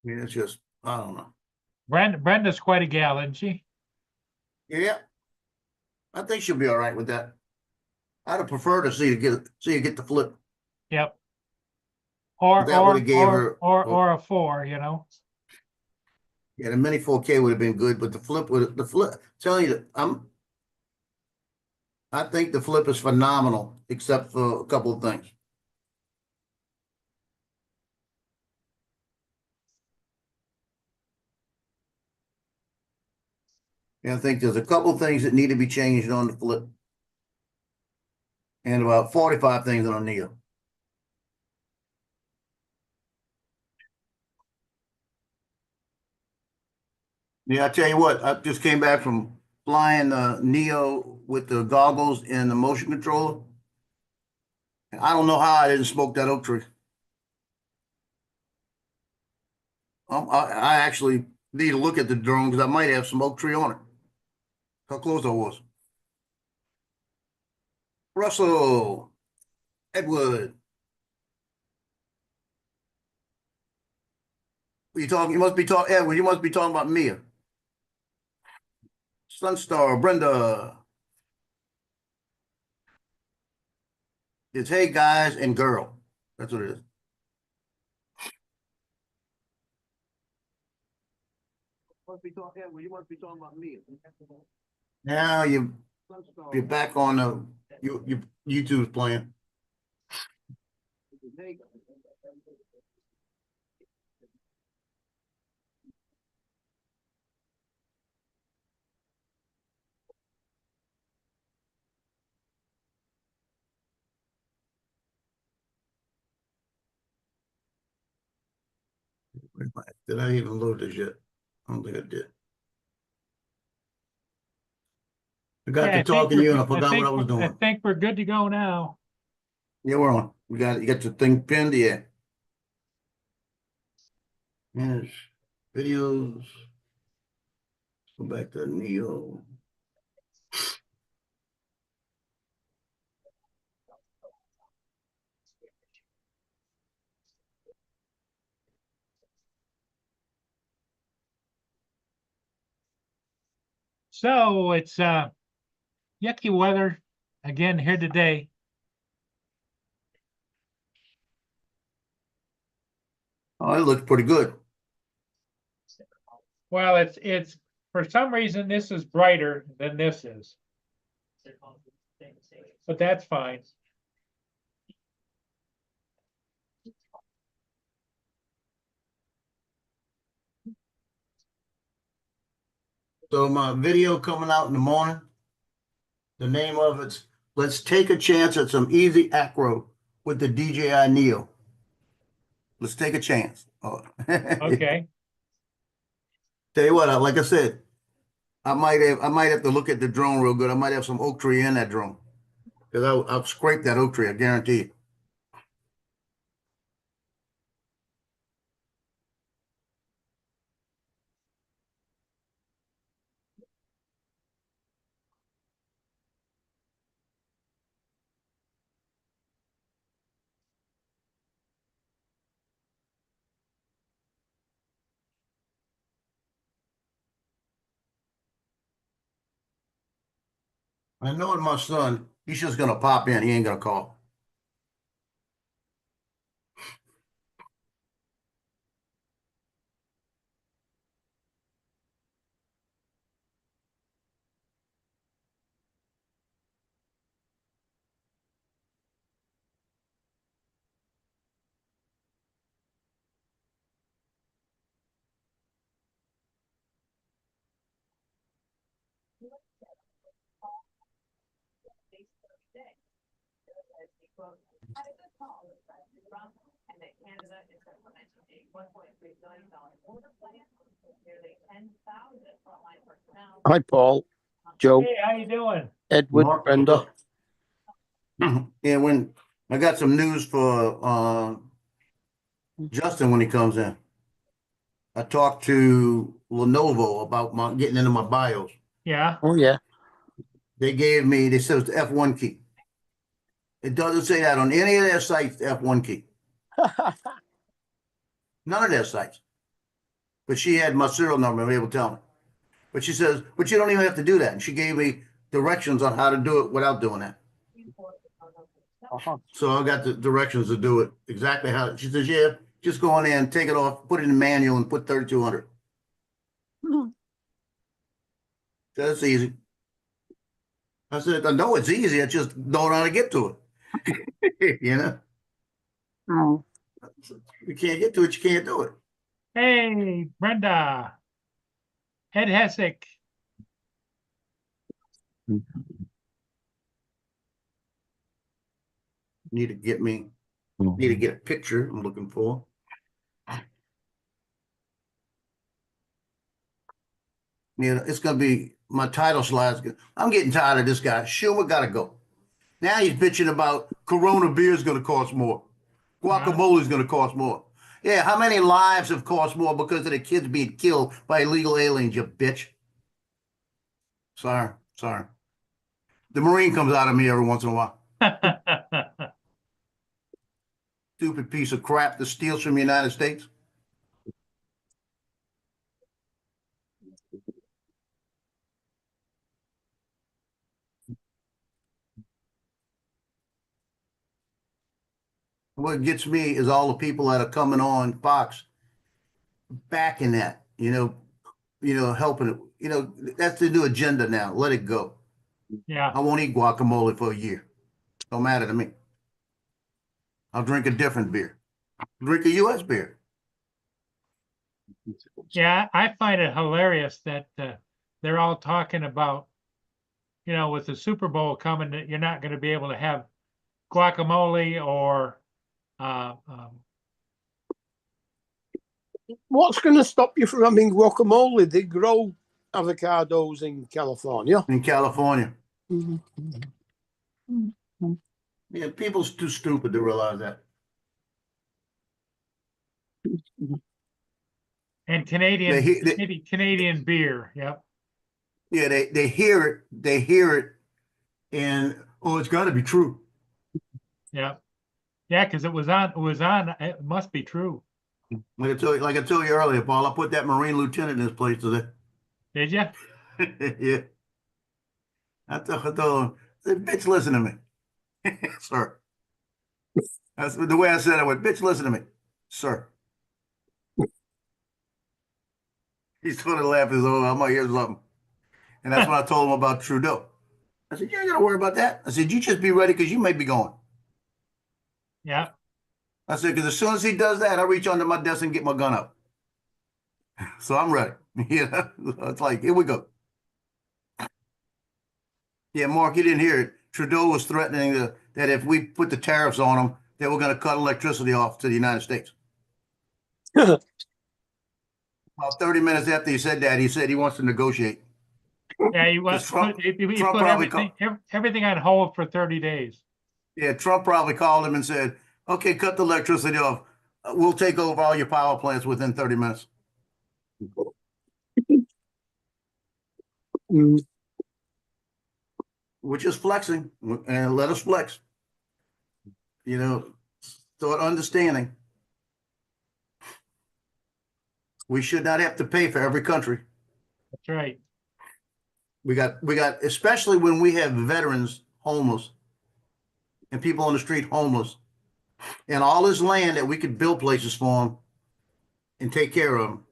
mean, it's just, I don't know. Brenda's quite a gal, isn't she? Yeah. I think she'll be all right with that. I'd have preferred to see you get the flip. Yep. Or That would have gave her or a 4, you know. yeah, the mini 4K would have been good, but the flip telling you I think the flip is phenomenal, except for a couple of things. And I think there's a couple of things that need to be changed on the flip. And about 45 things on a Neo. Yeah, I tell you what, I just came back from flying the Neo with the goggles and the motion controller. And I don't know how I didn't smoke that oak tree. I actually need to look at the drone because I might have some oak tree on it. How close I was. Russell, Edward. You talking? You must be talking, Edward. You must be talking about Mia. Sunstar, Brenda. It's hey guys and girl. That's what it is. Must be talking, Edward. You must be talking about Mia. Now you're back on the YouTube's playing. Did I even load this yet? I don't think I did. I got to talking to you and I forgot what I was doing. I think we're good to go now. Yeah, we're on. You got the thing pinned, yeah. Manage videos. Go back to Neo. So it's yucky weather again here today. Oh, it looks pretty good. Well, it's for some reason this is brighter than this is. But that's fine. So my video coming out in the morning. The name of it's Let's Take a Chance at Some Easy Acro with the DJI Neo. Let's take a chance. Oh. Okay. Tell you what, like I said, I might have to look at the drone real good. I might have some oak tree in that drone. Because I'll scrape that oak tree, I guarantee you. I know my son, he's just gonna pop in. He ain't gonna call. Hi, Paul, Joe, Hey, how you doing? Edward, Mark, Brenda. yeah, when I got some news for Justin when he comes in. I talked to Lenovo about my getting into my BIOS. Yeah. Oh, yeah. They said it's the F1 key. It doesn't say that on any of their sites, the F1 key. None of their sites. but she had my serial number and was able to tell me. But she says, but you don't even have to do that. And she gave me directions on how to do it without doing that. So I got the directions to do it exactly how. She says, yeah, just go in there and take it off, put it in the manual and put 3,200. That's easy. I said, I know it's easy. I just don't know how to get to it. You know, Oh. you can't get to it. You can't do it. Hey, Brenda. Ed Hessick. Need to get a picture I'm looking for. You know, it's gonna be my title slides. I'm getting tired of this guy. Schumer gotta go. Now he's bitching about Corona beer is gonna cost more. Guacamole is gonna cost more. Yeah, how many lives have cost more because of the kids being killed by illegal aliens, you bitch? Sorry. The Marine comes out of me every once in a while. Stupid piece of crap that steals from the United States. What gets me is all the people that are coming on Fox backing that, helping it. That's the new agenda now. Let it go. Yeah. I won't eat guacamole for a year. Don't matter to me. I'll drink a different beer. Drink a U.S. beer. Yeah, I find it hilarious that they're all talking about, with the Super Bowl coming, that you're not going to be able to have guacamole or What's going to stop you from having guacamole? They grow avocados in California. In California. Mm-hmm. Yeah, people's too stupid to realize that. and Canadian beer. Yep. Yeah, they hear it, and it's got to be true. Yep. Yeah, because it was on. It must be true. Like I told you earlier, Paul, I put that Marine lieutenant in his place today. Did you? Yeah. I told him, bitch, listen to me. Sir. That's the way I said it. I went, bitch, listen to me. Sir. He started laughing. Oh, my ears love him. And that's when I told him about Trudeau. I said, you ain't got to worry about that. I said, you just be ready because you may be going. Yeah. I said, because as soon as he does that, I reach under my desk and get my gun up. So I'm ready. It's like, here we go. Yeah, Mark, you didn't hear it. Trudeau was threatening that if we put the tariffs on them, they were going to cut electricity off to the United States. About 30 minutes after he said that, he said he wants to negotiate. Yeah, he was. Trump He Trump put probably everything on hold for 30 days. Yeah, Trump probably called him and said, okay, cut the electricity off. We'll take over all your power plants within 30 minutes. Which is flexing, and let us flex. Start understanding. We should not have to pay for every country. That's right. We got, especially when we have veterans homeless and people on the street homeless, and all this land that we could build places for them and take care of them,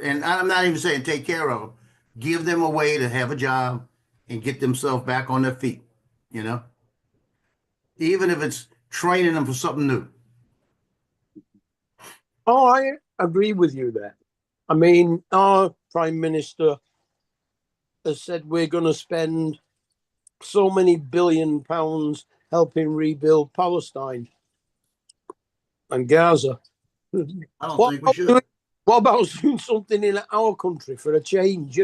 and I'm not even saying take care of them, give them a way to have a job and get themselves back on their feet, even if it's training them for something new. Oh, I agree with you there. I mean, our Prime Minister has said we're going to spend so many £billion helping rebuild Palestine and Gaza. I don't think we should. What about doing something in our country for a change,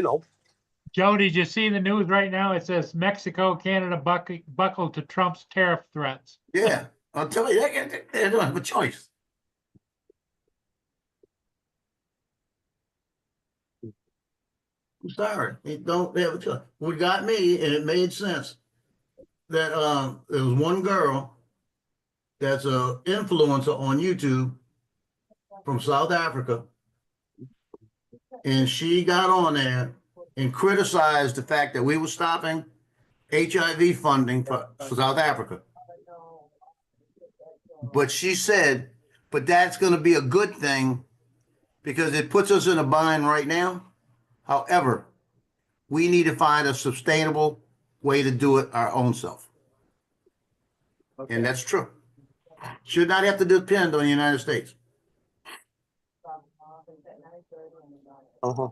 Joe, did you see the news right now? It says Mexico, Canada buckled to Trump's tariff threats. Yeah, I'll tell you, they don't have a choice. I'm sorry, they don't have a choice. What got me, and it made sense, that there was one girl that's an influencer on YouTube from South Africa, And she got on there and criticized the fact that we were stopping HIV funding for South Africa. But she said, but that's going to be a good thing because it puts us in a bind right now. However, we need to find a sustainable way to do it our own self. Okay. And that's true. Should not have to depend on the United States. Uh-huh.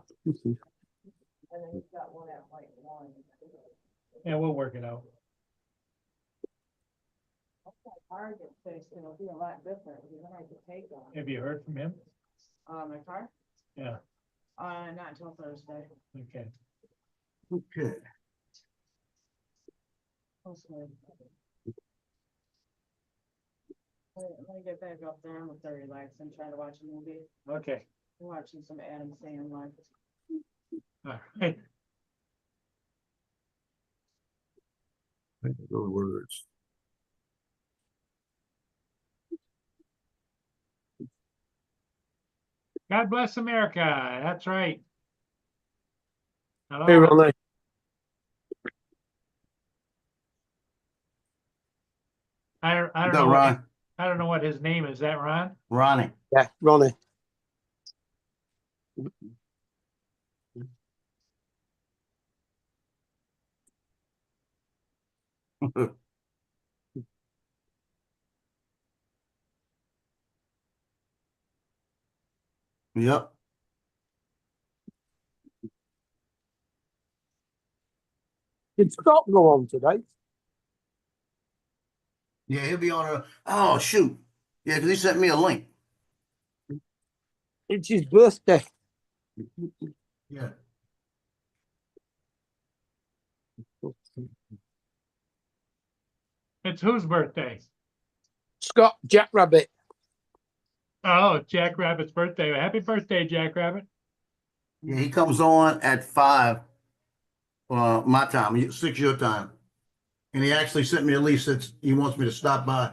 Yeah, we'll work it out. Target place, it'll be a lot different, you're gonna have to take them. Have you heard from him? My car, Yeah, not until Thursday. okay. Okay. Hopefully. Let me get back up there, I'm very relaxed, I'm trying to watch a movie, Okay, I'm watching some Adam Sandler. all right. Those words. God bless America, that's right. Hey, Hello, Ronnie. I don't What's know, up, Ron? I don't know what his name is. Is that Ron? Ronnie. Yeah, Ronnie. Yep. Did Scott go on today? Yeah, he'll be on a. Oh shoot. Yeah, because he sent me a link. It's his birthday. Yeah. It's whose birthday? Scott Jackrabbit. Oh, Jack Rabbit's birthday. Happy birthday, Jack Rabbit. Yeah, he comes on at 5 my time, 6 your time. And he actually sent me a list that he wants me to stop by.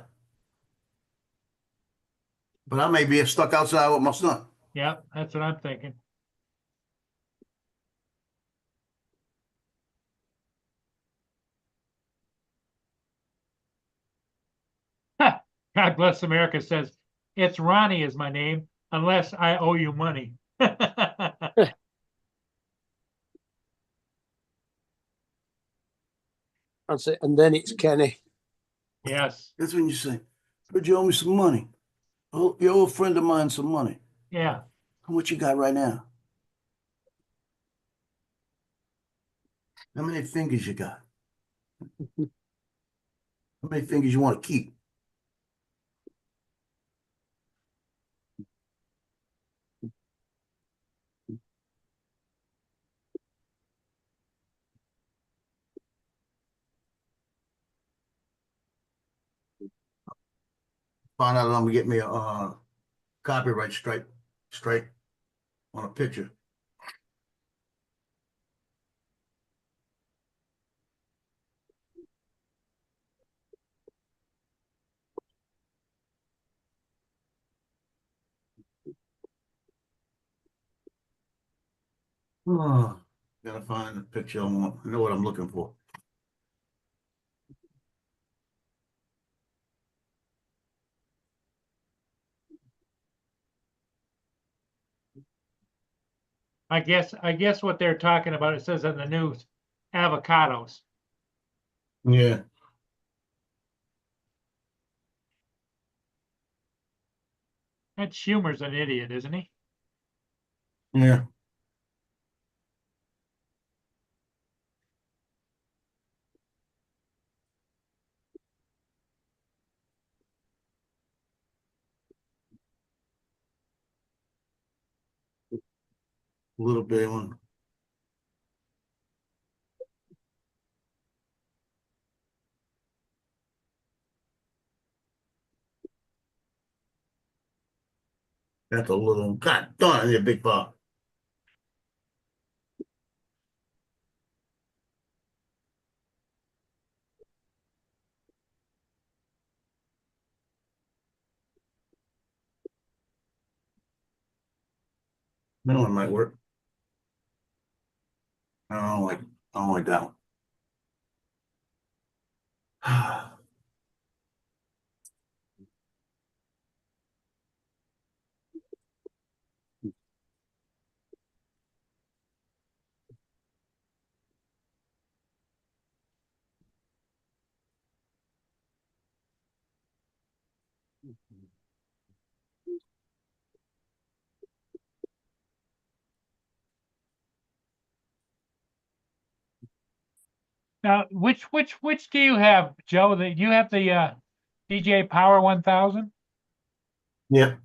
But I may be stuck outside with my son. Yeah, that's what I'm thinking. God bless America says, it's Ronnie is my name, unless I owe you money. That's it. And then it's Kenny. Yes, That's when you say, heard you owe me some money. Oh, your old friend of mine some money. yeah. How much you got right now? How many fingers you got? How many fingers you want to keep? Find out I'm gonna get me a copyright strike on a picture. Oh, gotta find the picture I want. I know what I'm looking for. I guess what they're talking about, it says in the news, avocados. Yeah. That Schumer's an idiot, isn't he? Yeah. A little bit one. That's a little. God darn, you're a big bar. That one might work. I don't like that one. Now, which do you have, Joe? That you have the DJ Power 1000? Yep.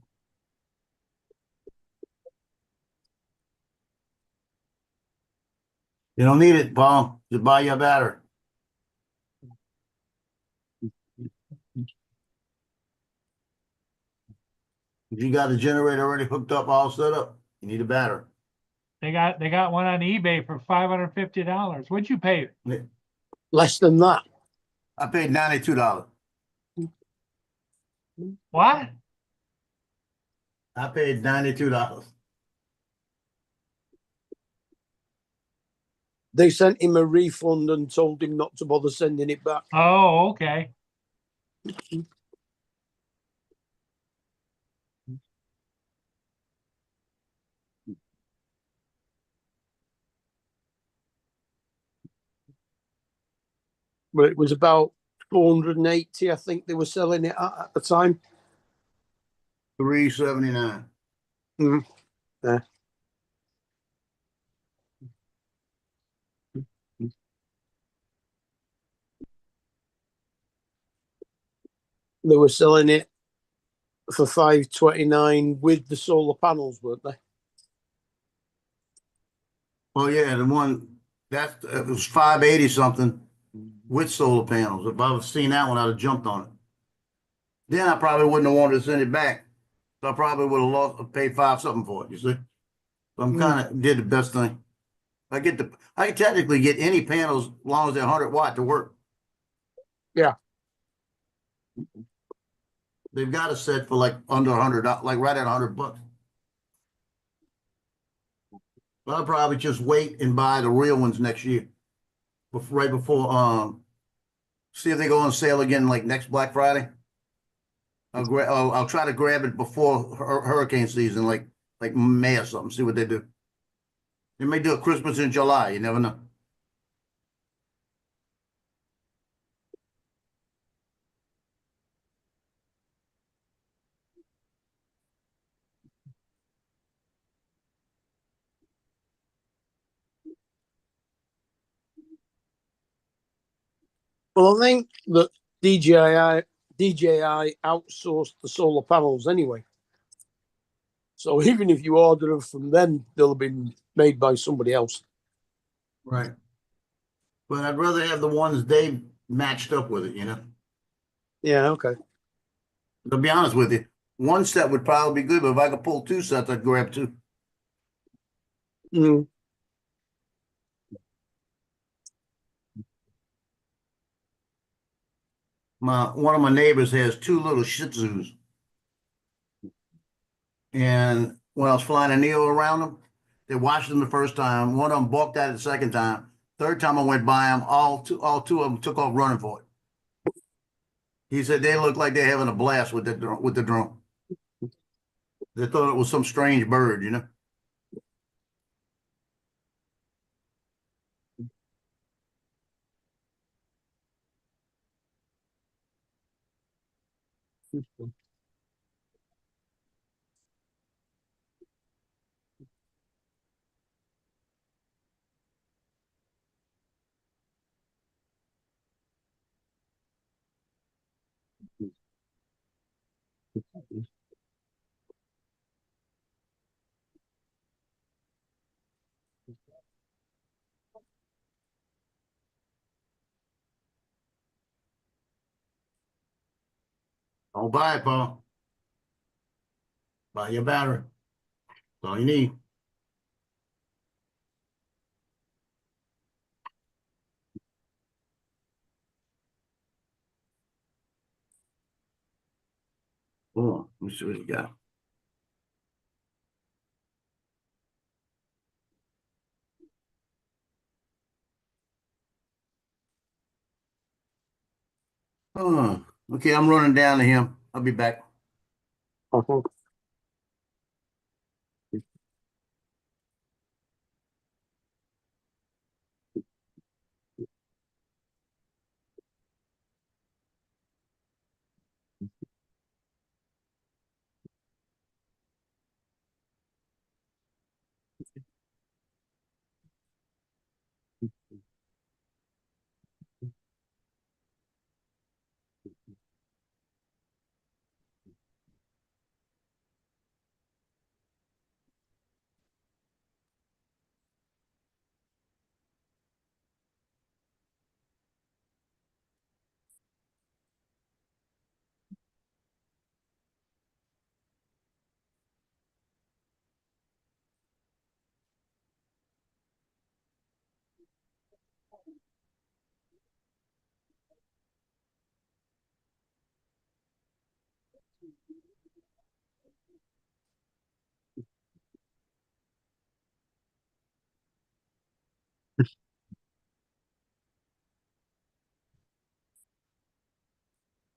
You don't need it, Paul. Just buy your battery. If you got a generator already hooked up, all set up, you need a battery. They got one on eBay for $550. What'd you pay? Less than that. I paid $92. What? I paid $92. They sent him a refund and told him not to bother sending it back. Oh, okay. But it was about 480, I think they were selling it at the time. $379. Yeah. They were selling it for 529 with the solar panels, weren't they? Oh yeah, the one that it was 580 something with solar panels. If I'd seen that one, I'd have jumped on it. Then I probably wouldn't have wanted to send it back. So I probably would have lost paid five something for it, you see. So I'm kind of did the best thing. I can technically get any panels as long as they're 100 watt to work. Yeah. They've got a set for like under $100, like right at $100. But I'll probably just wait and buy the real ones next year, right before see if they go on sale again like next Black Friday. I'll try to grab it before hurricane season, like May or something. See what they do. They may do a Christmas in July. You never know. Well, I think that DJI outsourced the solar panels anyway. So even if you order them from them, they'll have been made by somebody else. Right. But I'd rather have the ones they matched up with it. You know. Yeah, okay. To be honest with you, one set would probably be good, but if I could pull two sets, I'd grab two. Mm. One of my neighbors has two little Shih Tzus, and when I was flying a Neo around them, they watched them the first time. One of them balked at it the second time. Third time I went by them, all two of them took off running for it. He said they looked like they're having a blast with the drone. They thought it was some strange bird, you know. Don't buy it, Paul. Buy your battery. That's all you need. Oh, let me see what you got. Okay, I'm running down to him. I'll be back. Uh-huh.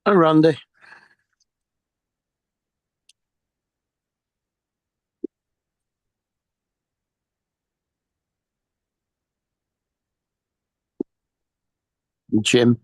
Hi, Randy. Jim.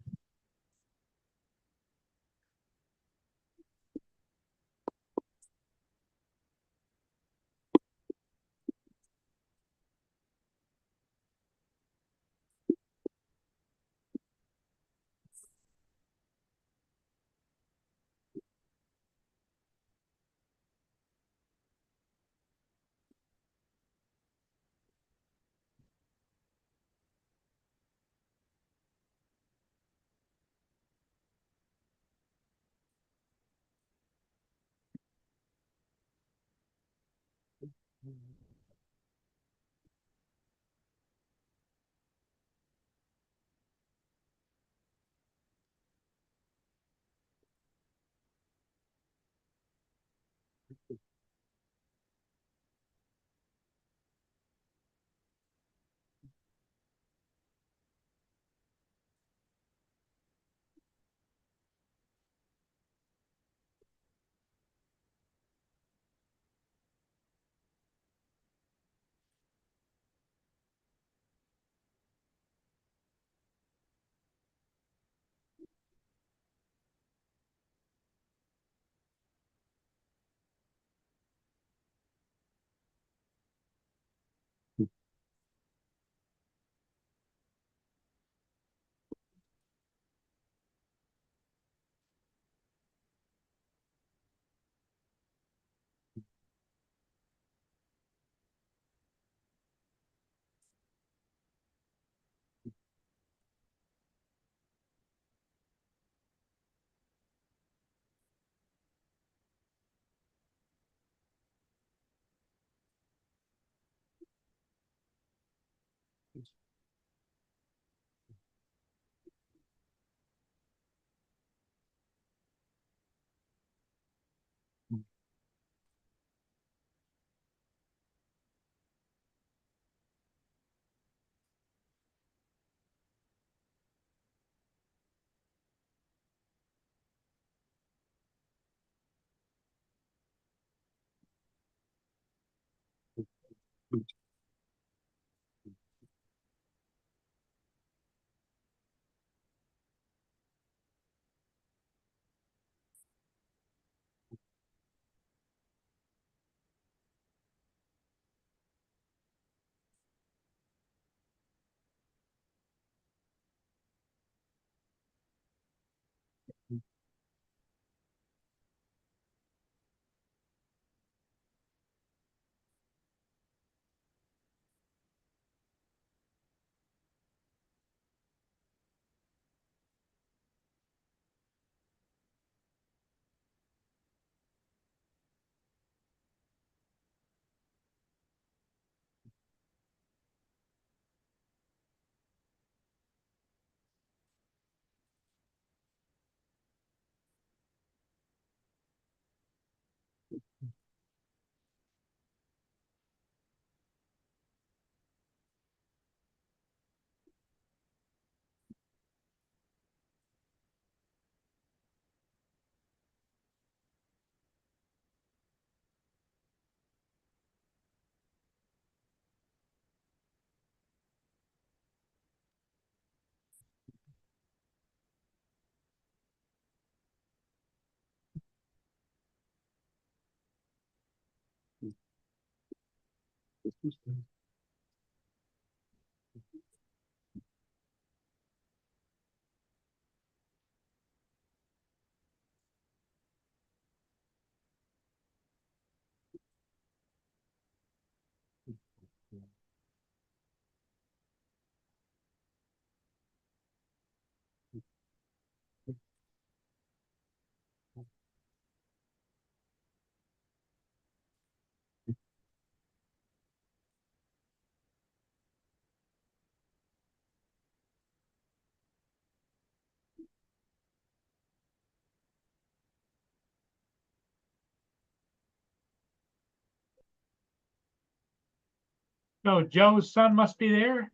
So Joe's son must be there?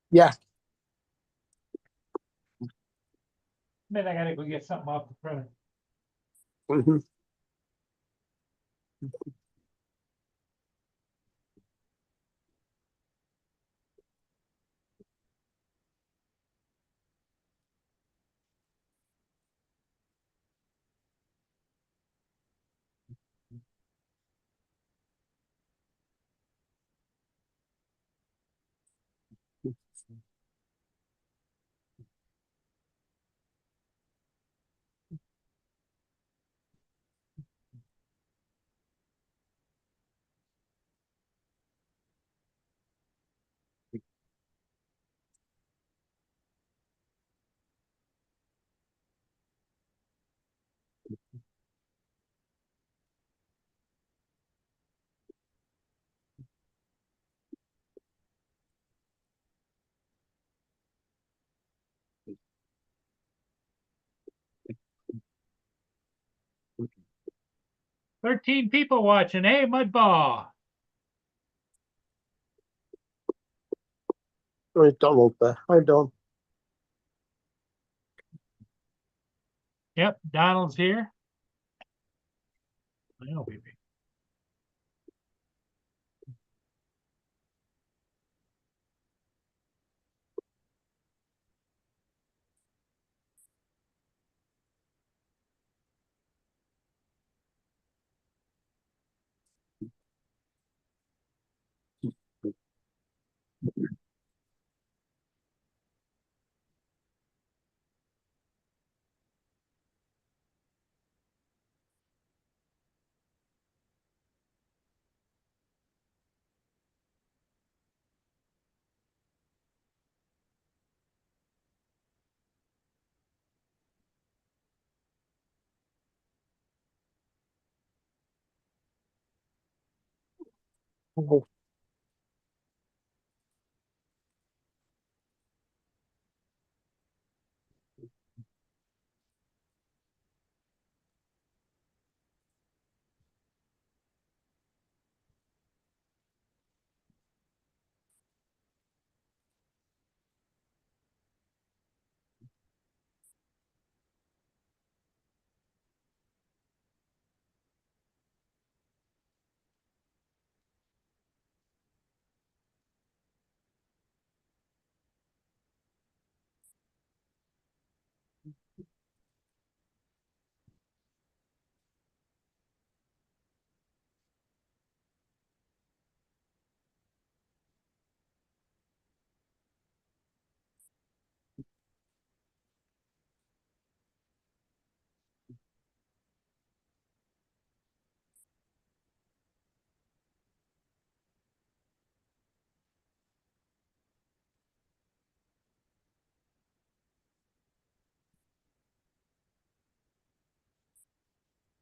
Yeah. Then I gotta go get something off the printer. Mhm. 13 people watching. Hey, Mudball. There's Donald there. Hi, Don. Yep, Donald's here. I know, baby. Oh,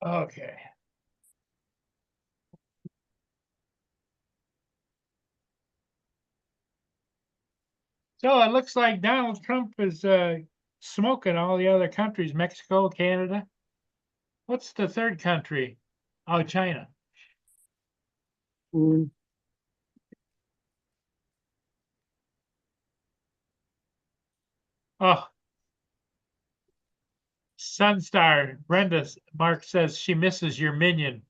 Okay. So it looks like Donald Trump is smoking all the other countries, Mexico, Canada. What's the third country? Oh, China. mm, Oh, Sunstar. Brenda Mark says she misses your minion.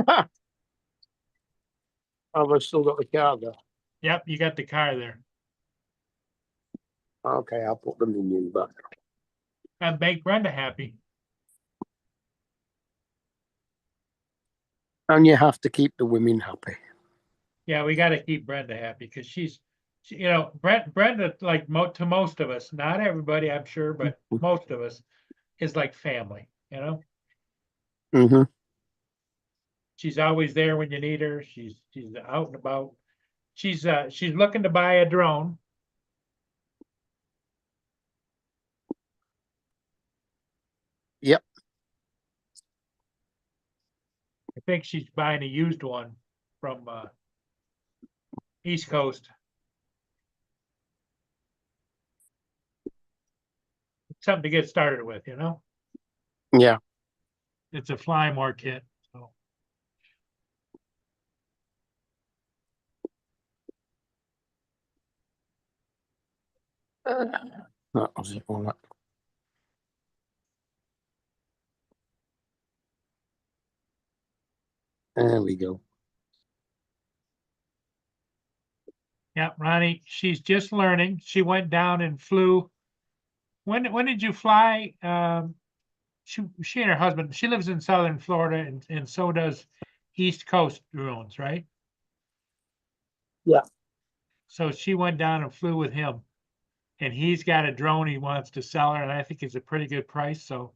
I've still got the car there. Yep, you got the car there. Okay, I'll put the minion back. And make Brenda happy. And you have to keep the women happy. Yeah, we gotta keep Brenda happy because you know, Brenda, like to most of us, not everybody, I'm sure, but most of us is like family, you know? Mm-hmm. She's always there when you need her. She's out and about. She's looking to buy a drone. Yep. I think she's buying a used one from East Coast. Something to get started with, you know? Yeah. It's a fly more kit. So That was it. All right. There we go. yeah, Ronnie, she's just learning. She went down and flew. When did you fly? She and her husband, she lives in southern Florida and so does East Coast drones, right? Yeah. So she went down and flew with him. And he's got a drone he wants to sell her, and I think it's a pretty good price. So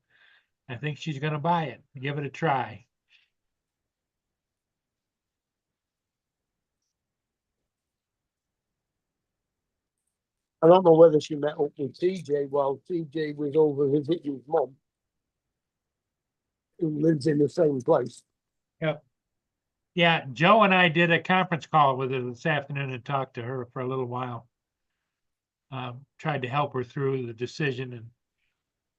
I think she's gonna buy it, give it a try. I don't know whether she met up with TJ while TJ was over visiting his mum, who lives in the same place. Yep. Yeah, Joe and I did a conference call with her this afternoon and talked to her for a little while. Tried to help her through the decision, and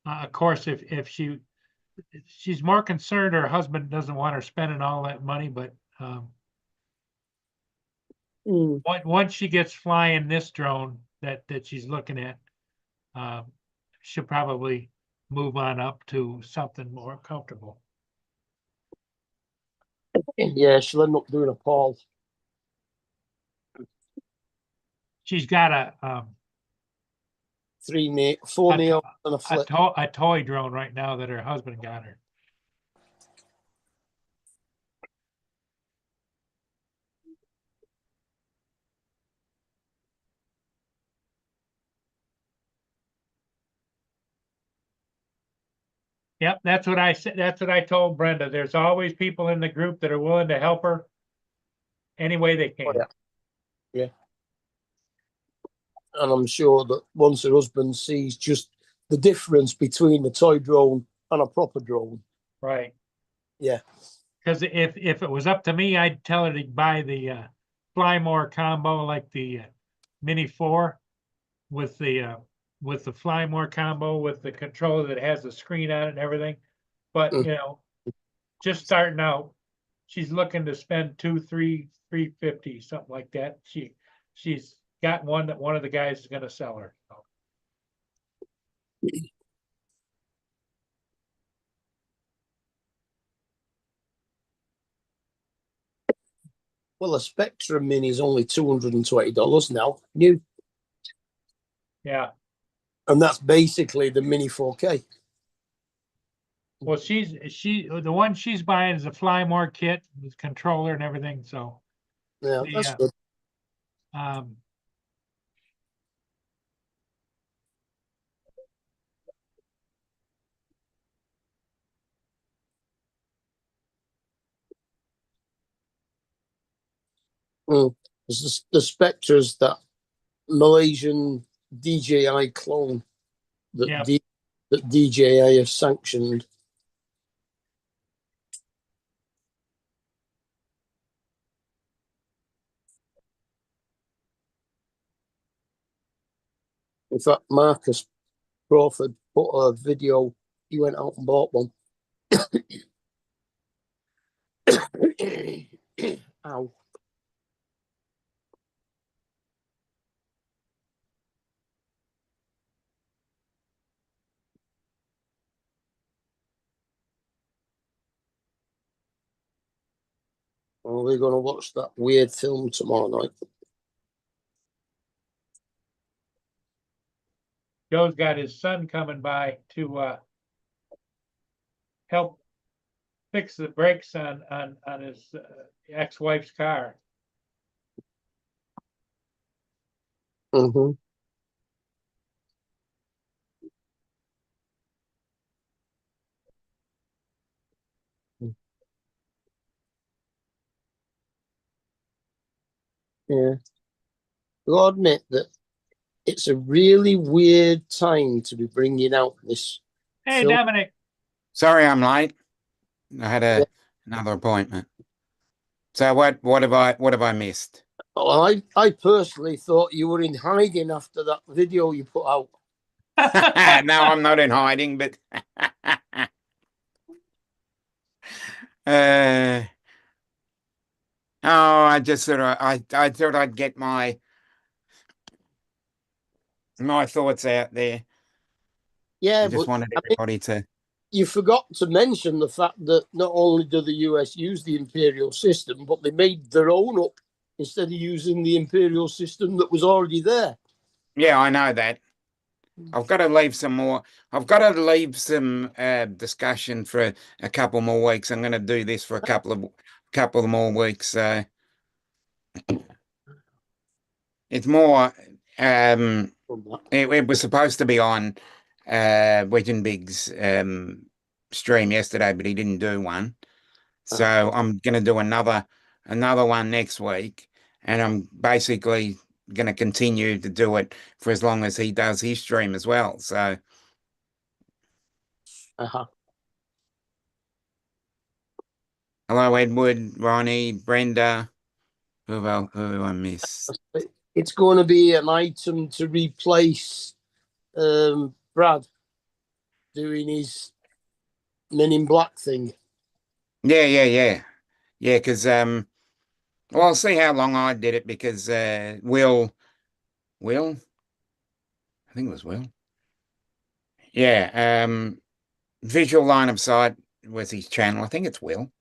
of course, if she's more concerned her husband doesn't want her spending all that money, but once she gets flying this drone that she's looking at, she'll probably move on up to something more comfortable. Yeah, she'll end up doing a Paul. She's got a 4 Neo and a flip. a toy drone right now that her husband got her. Yep, that's what I said. That's what I told Brenda. There's always people in the group that are willing to help her any way they can. Oh, yeah. Yeah. And I'm sure that once her husband sees just the difference between the toy drone and a proper drone. Right. Yeah. Because if it was up to me, I'd tell her to buy the Flymore combo, like the Mini 4 with the Flymore combo with the controller that has the screen on it and everything. But you know, just starting out, she's looking to spend 350, something like that. She's got one that one of the guys is going to sell her. So. Well, a Spectrum Mini is only $220 now, new. Yeah. And that's basically the Mini 4K. Well, the one she's buying is a Flymore kit with controller and everything. So Yeah, that's good. There's the Spectres, that Malaysian DJI clone that, yeah. that DJI has sanctioned. In fact, Marcus Crawford put a video. He went out and bought one. Ow. Well, we're going to watch that weird film tomorrow night. Joe's got his son coming by to help fix the brakes on his ex-wife's car. Mhm. Yeah. I'll admit that it's a really weird time to be bringing out this Hey, film. Dominic, Sorry, I'm late. I had Yeah. another appointment. So what have I missed? Well, I personally thought you were in hiding after that video you put out. No, I'm not in hiding, but uh, oh, I just sort of I thought I'd get my thoughts out there. Yeah, I just but wanted I mean, everybody to. you forgot to mention the fact that not only do the US use the imperial system, but they made their own up instead of using the imperial system that was already there. Yeah, I know that. I've got to leave some more. I've got to leave some discussion for a couple more weeks. I'm going to do this for a couple of more weeks. So it's more. It was supposed to be on Big's stream yesterday, but he didn't do one. So I'm going to do another one next week, and I'm basically going to continue to do it for as long as he does his stream as well. So Uh-huh. hello, Edward, Ronnie, Brenda. Who I miss? It's going to be an item to replace Brad doing his Men in Black thing. Yeah. Because well, I'll see how long I did it because Will, I think it was Will. Yeah, Visual Line of Sight was his channel. I think it's William.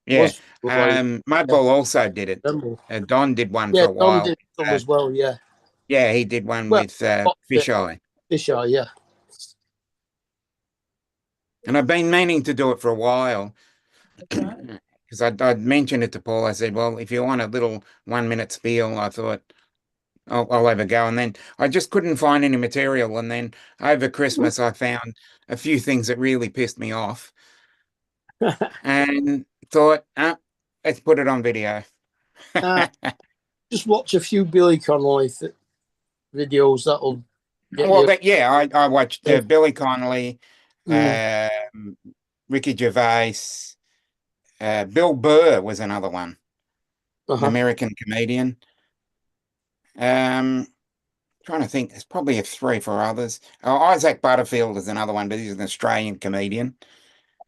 Yeah. Was like, Mudball also did it. Don did one for yeah, a Don while. did some as well. Yeah, Yeah, he did one well, with Fisheye. Fisheye, yeah. And I've been meaning to do it for a while because I'd mentioned it to Paul. I said, well, if you want a little 1 minute spiel, I thought I'll have a go. And then I just couldn't find any material. And then over Christmas, I found a few things that really pissed me off and thought, let's put it on video. Just watch a few Billy Connolly videos. That'll get Well, you. I watched Billy Connolly, Mm. Ricky Gervais, Bill Burr was another one, an Uh-huh. American comedian. Trying to think, there's probably a 3 or 4 others. Oh, Isaac Butterfield is another one, but he's an Australian comedian.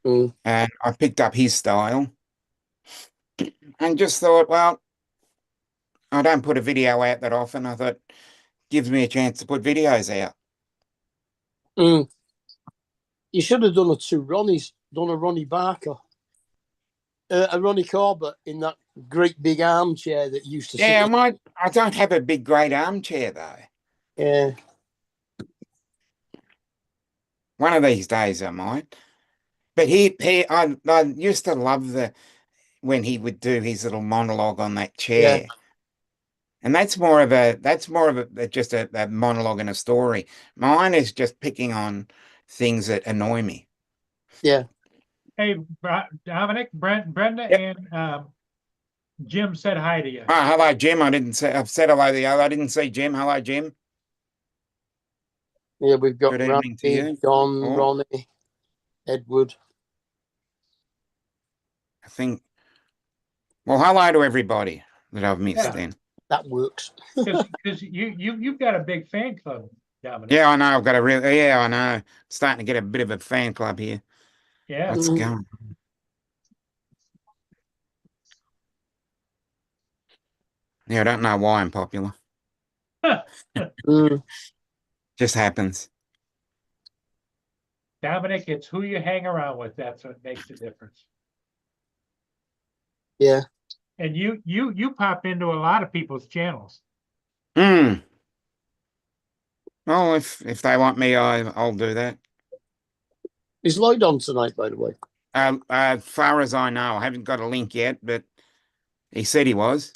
Mm. And I picked up his style and just thought, well, I don't put a video out that often. I thought, gives me a chance to put videos out. Mm. You should have done a two Ronnies, done a Ronnie Barker, a Ronnie Corbett in that great big armchair that used to Yeah, sit. I don't have a big, great armchair though. Yeah. One of these days I might. But I used to love when he would do his little monologue on that chair. Yeah. And that's more of just a monologue and a story. Mine is just picking on things that annoy me. Yeah. hey, Dominic, Brenda, Yep. and Jim said hi to you. Oh, hello, Jim. I've said hello to the other. I didn't see Jim. Hello, Jim. Yeah, we've got Good evening to Randy, you. Don, Oh. Ronnie, Edward. I think. Well, hello to everybody that I've missed Yeah. then. That works. Because you've got a big fan club, Dominic. Yeah, I know. I've got I know. Starting to get a bit of a fan club here. Yeah. What's Mm. going on? Yeah, I don't know why I'm popular. Mm. Just happens. Dominic, it's who you hang around with. That's what makes the difference. Yeah. And you pop into a lot of people's channels. Hmm. Well, if they want me, I'll do that. Is Lloyd on tonight, by the way? As far as I know, I haven't got a link yet, but he said he was.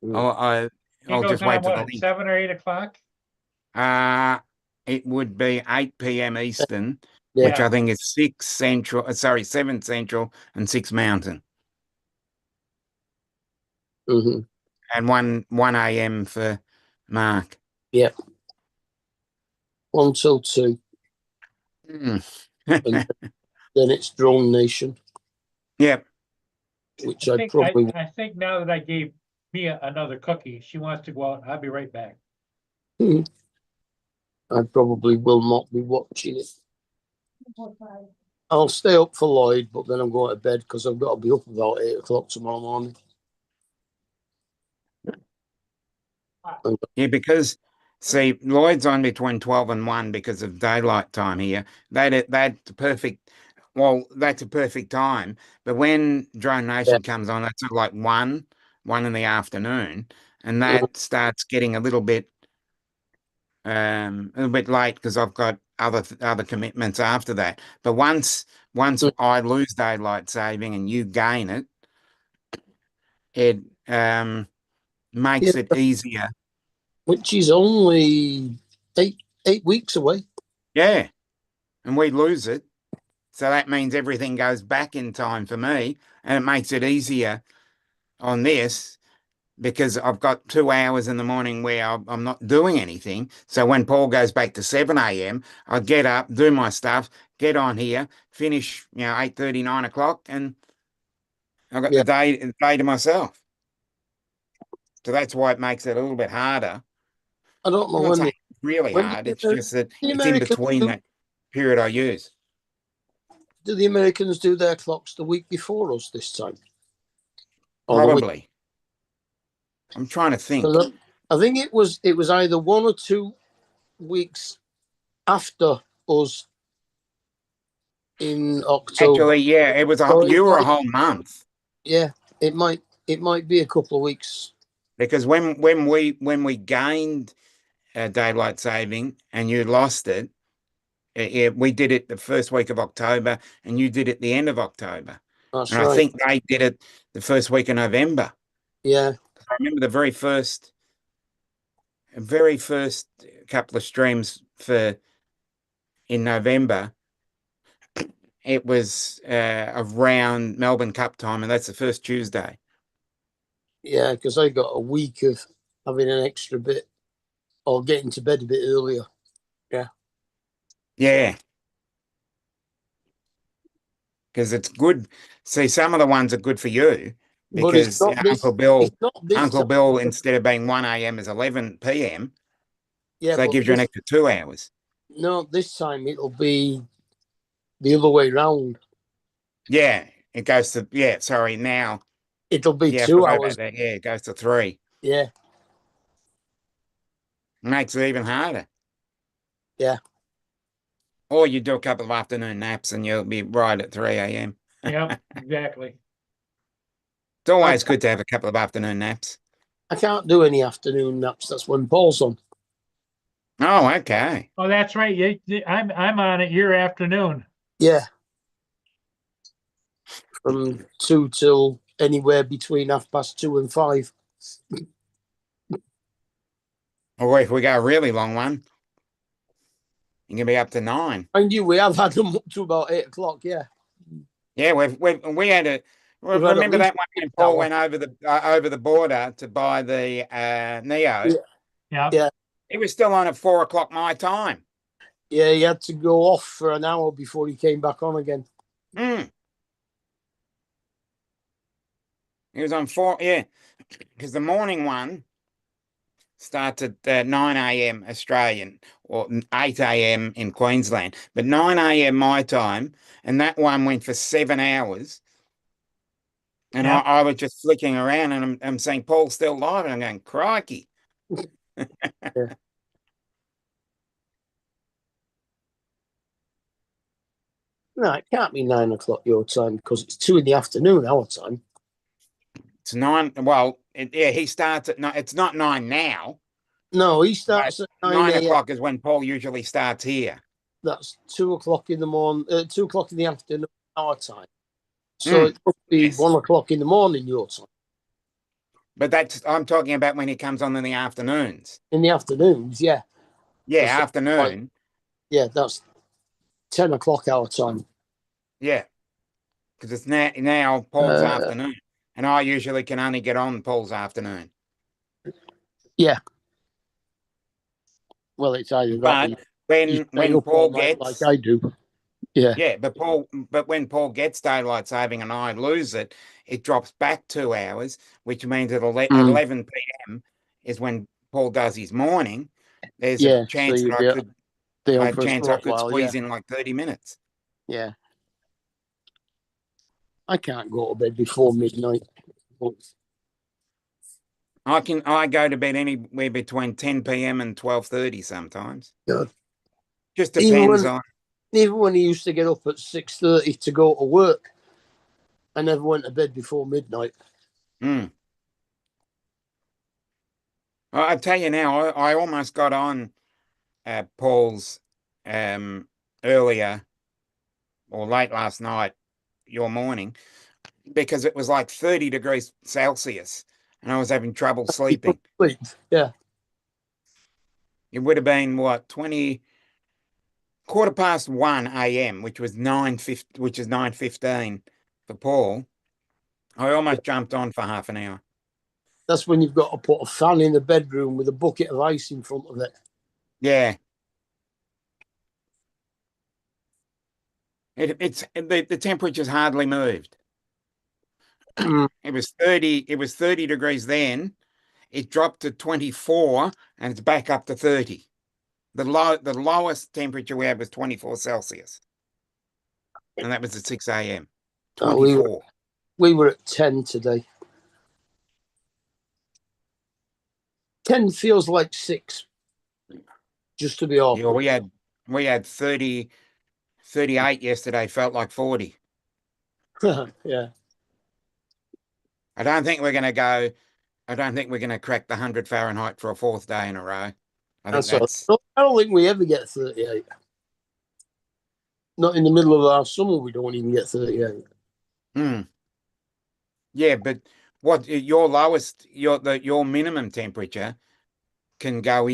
Mm. He I'll goes just wait on for what, the at link. 7 or 8 o'clock? It would be 8 p.m. Eastern, Yeah. which I think is 6 Central, 7 Central and 6 Mountain, Hmm. and 1 a.m. for Mark. Yeah. 1 till 2. Mm. And then it's Drone Nation, Yep. which I probably I think now that I gave Mia another cookie, she wants to go out. I'll be right back. I probably will not be watching it. I'll stay up for Lloyd, but then I'm going to bed because I've got to be up about 8 o'clock tomorrow morning. Yeah, because see, Lloyd's on between 12 and 1 because of daylight time here. That's perfect. Well, that's a perfect time. But when Drone Nation comes on, that's sort of like 1 in the afternoon, and that starts getting a little bit late because I've got other commitments after that. But once I lose daylight saving and you gain it, it makes Yeah. it easier. Which is only eight weeks away. Yeah. And we lose it. So that means everything goes back in time for me, and it makes it easier on this because I've got 2 hours in the morning where I'm not doing anything. So when Paul goes back to 7 a.m., I get up, do my stuff, get on here, finish, 8:30, 9 o'clock, and I've got the day to myself. So that's why it makes it a little bit harder. I don't know I'm not saying when it's really when hard. the- It's just that the it's in Americans between that period I use. do the Americans do their clocks the week before us this time? Or the week- Probably. I'm trying to think. 'cause I think it was either 1 or 2 weeks after us in October. Actually, yeah, it was So you were a whole month. Yeah, it might be a couple of weeks. Because when we gained daylight saving and you lost it, we did it the first week of October and you did it the end of October. That's And right. I think they did it the first week of November. Yeah. I remember the very first couple of streams in November. It was around Melbourne Cup time, and that's the first Tuesday. Yeah, because I got a week of having an extra bit or getting to bed a bit earlier. Yeah. Because it's good. See, some of the ones are good for you But it's because not this. It's not this Uncle time. Bill, instead of being 1 a.m. is 11 p.m. Yeah, So that but gives you an extra 2 hours. no, this time it'll be the other way round. Yeah, it goes to, sorry, now. It'll be Yeah, I 2 forgot about hours. that. Yeah, it goes to 3. Yeah, Makes it even harder. yeah. Or you do a couple of afternoon naps and you'll be right at 3 a.m. Yeah, exactly. It's always good to have a couple of afternoon naps. I can't do any afternoon naps. That's when Paul's on. Oh, okay. Oh, that's right. I'm on it your afternoon. Yeah. From 2 till anywhere between 2:30 and 5. Or if we go a really long one, you can be up to 9. Mind you, we have had them up to about 8 o'clock. Yeah. Yeah, we had a We've had at remember that least one when an Paul hour. went over the border to buy the Neo. Yeah. Yeah. He was still on at 4 o'clock my time. Yeah, he had to go off for an hour before he came back on again. He was on 4, yeah, because the morning one starts at 9 a.m. Australian or 8 a.m. in Queensland, but 9 a.m. my time, and that one went for 7 hours. And Yeah. I was just flicking around and I'm saying, Paul's still live. And I'm going, crikey. No, it can't be 9 o'clock your time because it's 2 in the afternoon our time. It's 9. Well, he starts at 9. It's not 9 now. No, he starts at 9 9 a.m. o'clock is when Paul usually starts here. that's 2 o'clock in the morning, 2 o'clock in the afternoon, our time. So it must be Yes. 1 o'clock in the morning, your time. But I'm talking about when it comes on in the afternoons. In the afternoons, yeah. Yeah, That's afternoon. Yeah, that's 10 o'clock our time. Yeah. Because it's now Paul's Uh, afternoon. And I usually can only get on Paul's afternoon. Yeah. Well, it's either that. But or you stay when up all Paul night gets like I do. Yeah. yeah, but when Paul gets daylight saving and I lose it, it drops back 2 hours, which means at 11 p.m. is when Paul does his morning. There's Yeah. a chance so that you'll be on for a short while. squeeze in like 30 minutes. Yeah. I can't go to bed before midnight. But I go to bed anywhere between 10 p.m. and 12:30 sometimes. Yeah. Just Even depends when- on even when he used to get up at 6:30 to go to work, I never went to bed before midnight. I tell you now, I almost got on Paul's earlier or late last night, your morning, because it was like 30 degrees Celsius and I was having trouble sleeping. Sleep. Yeah. It would have been what, 1:15 a.m., which is 9:15 for Paul. I almost jumped on for half an hour. That's when you've got to put a fan in the bedroom with a bucket of ice in front of it. Yeah. The temperature's hardly moved. It was 30 degrees then. It dropped to 24 and it's back up to 30. The lowest temperature we had was 24 Celsius. And that was at 6 a.m. Oh, 24. we were at 10 today. 10 feels like 6. Just to be Yeah, awkward. we had 38 yesterday, felt like 40. Yeah. I don't think we're going to crack the 100 Fahrenheit for a fourth day in a row. I think that's I don't think we ever get 38. Not in the middle of our summer, we don't even get 38. Yeah, but what your lowest, your minimum temperature can go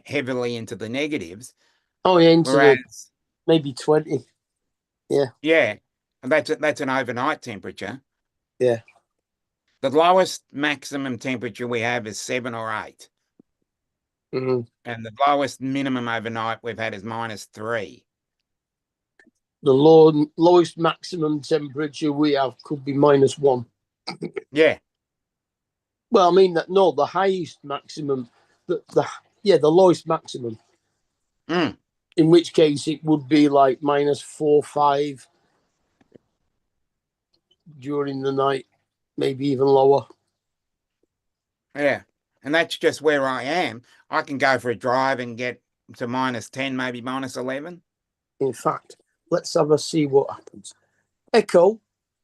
heavily into the negatives. Oh, yeah, into Whereas, maybe 20. yeah, and that's an overnight temperature. Yeah. The lowest maximum temperature we have is 7 or 8. Mm-hmm. And the lowest minimum overnight we've had is -3. The lowest maximum temperature we have could be -1. Yeah. Well, I mean the highest maximum, the lowest maximum. Mm. In which case it would be like -4, 5 during the night, maybe even lower. Yeah. And that's just where I am. I can go for a drive and get to -10, maybe -11. In fact, let's have a see what happens. Echo,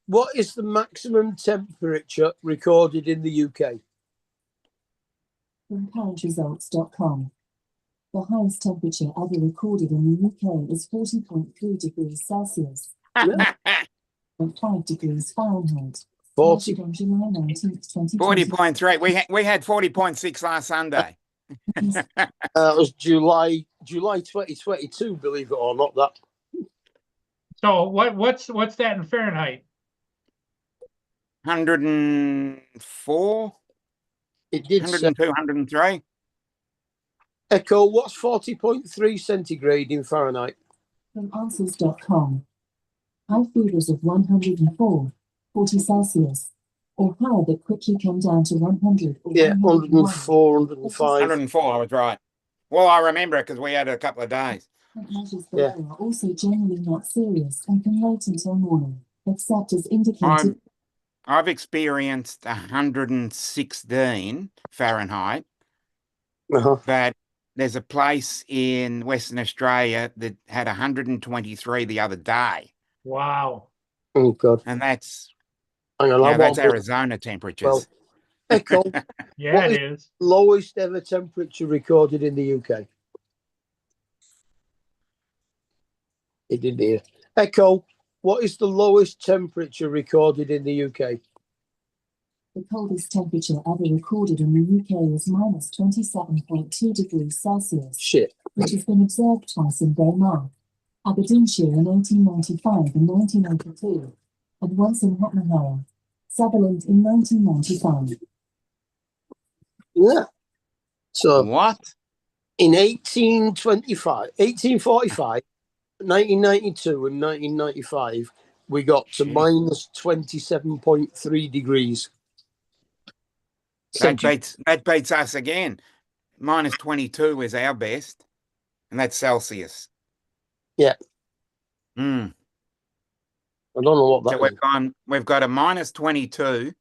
what is the maximum temperature recorded in the UK? From currentresults.com. The highest temperature ever recorded in the UK is 40.3 degrees Celsius, 0.5 degrees Fahrenheit. 40. Measured on July 19th, 2020. 40.3. We had 40.6 last Sunday. That was July 2022, believe it or not. That So what's that in Fahrenheit? 104, it did say. 102, 103. Echo, what's 40.3 centigrade in Fahrenheit? From answers.com. High fevers of 104, 40 Celsius, or higher that quickly come down to 100 or Yeah, 101. 104, 105. 104, I was right. Well, I remember it because we had it a couple of days. Measures below are also generally not serious and can wait until morning, except as indicated. I've experienced 116 Fahrenheit, but there's a place in Western Australia that had 123 the other day. Wow. Oh, God. And that's Hang on, that's Arizona temperatures. Well, Echo, Yeah, What it is. lowest ever temperature recorded in the UK? He did here. Echo, what is the lowest temperature recorded in the UK? The coldest temperature ever recorded in the UK is minus 27.2 degrees Celsius, Shit. which has been observed twice in Beaumont, Aberdeenshire in 1895 and 1982, and once in Hottenham, Sutherland in 1995. Yeah. So What? in 1845, 1992 and 1995, we got to Gee. minus 27.3 degrees. That beats us again. Minus 22 is our best, and that's Celsius. Yeah. Mm. I don't know what So that is. we've got a minus 22,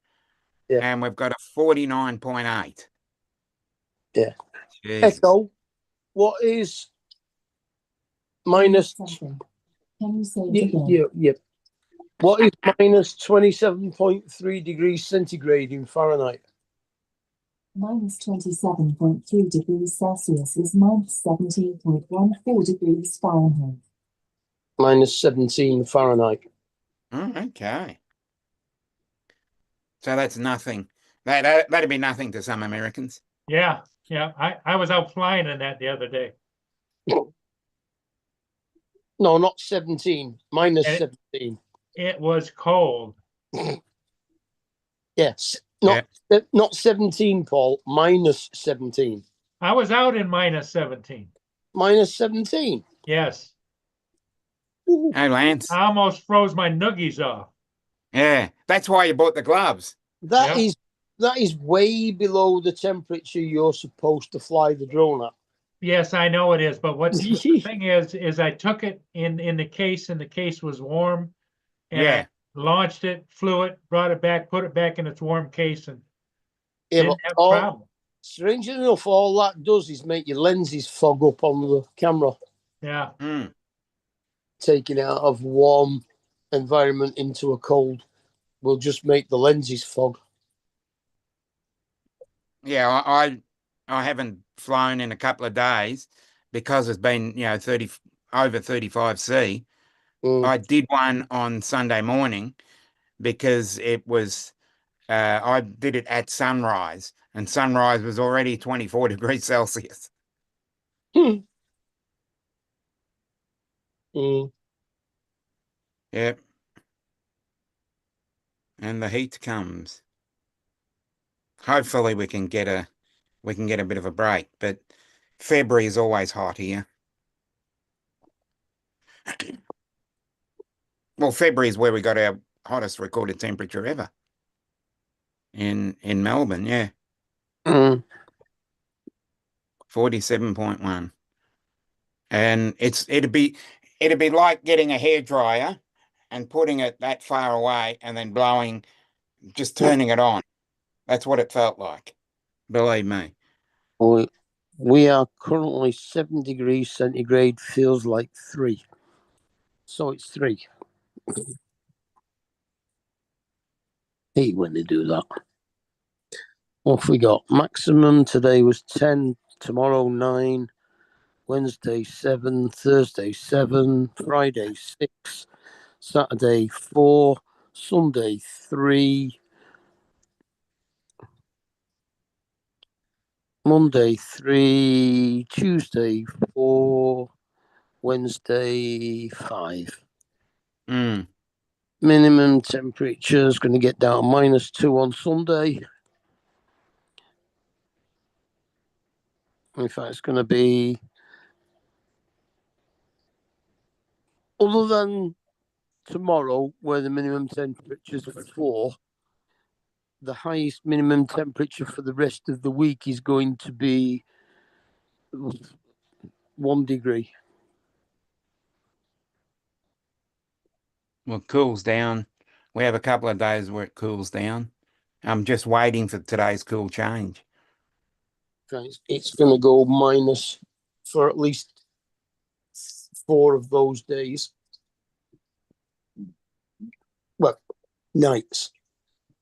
Yeah. and we've got a 49.8. Yeah. Jesus. Echo, what is minus? Something. Can you say it Yeah, again? yeah. What is minus 27.3 degrees centigrade in Fahrenheit? Minus 27.3 degrees Celsius is minus 17.14 degrees Fahrenheit. Minus 17 Fahrenheit. Oh, okay. So that's nothing. That'd be nothing to some Americans. Yeah, yeah. I was out flying in that the other day. No, not 17. Minus And 17. it was cold. Yes. Yeah. Not 17, Paul. Minus 17. I was out in minus 17. Minus 17. Yes. Ooh. Hey, Lance. I almost froze my noogies off. Yeah, that's why you bought the gloves. That Yeah. is way below the temperature you're supposed to fly the drone at. Yes, I know it is. But what the thing is I took it in the case, and the case was warm. And Yeah. I launched it, flew it, brought it back, put it back in its warm case, and Yeah, didn't but have a problem. strange enough, all that does is make your lenses fog up on the camera, Yeah. Mm. taking it out of warm environment into a cold will just make the lenses fog. Yeah, I haven't flown in a couple of days because it's been, 30 over 35C. I did one on Sunday morning because it was I did it at sunrise, and sunrise was already 24 degrees Celsius. Mm. Yep. And the heat comes. Hopefully we can get a bit of a break, but February is always hot here. Well, February is where we got our hottest recorded temperature ever in Melbourne, yeah. 47.1. And it'd be like getting a hairdryer and putting it that far away and then blowing, just turning it on. That's what it felt like. Believe me. We are currently 7 degrees centigrade, feels like 3. So it's 3. Hate when they do that. What have we got? Maximum today was 10, tomorrow 9, Wednesday 7, Thursday 7, Friday 6, Saturday 4, Sunday 3, Monday 3, Tuesday 4, Wednesday 5. Mm. Minimum temperature is going to get down to -2 on Sunday. In fact, it's going to be, other than tomorrow, where the minimum temperature is 4, the highest minimum temperature for the rest of the week is going to be 1 degree. Well, it cools down. We have a couple of days where it cools down. I'm just waiting for today's cool change. It's going to go minus for at least 4 of those days. Well, nights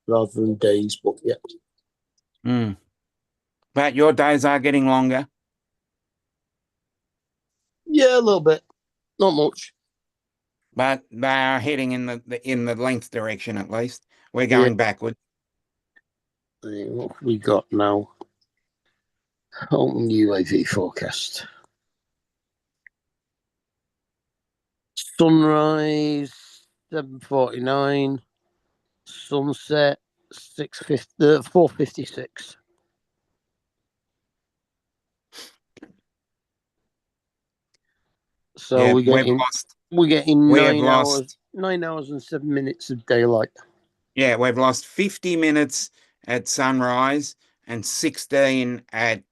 rather than days, but yeah. Mm. But your days are getting longer. Yeah, a little bit. Not much. but they are heading in the length direction at least. We're Yeah. going backward. What have we got now? Open UAV forecast. Sunrise 7:49. Sunset 4:56. So Yeah, we're getting we have 9 hours and 7 minutes of daylight. Yeah, we've lost 50 minutes at sunrise and 16 at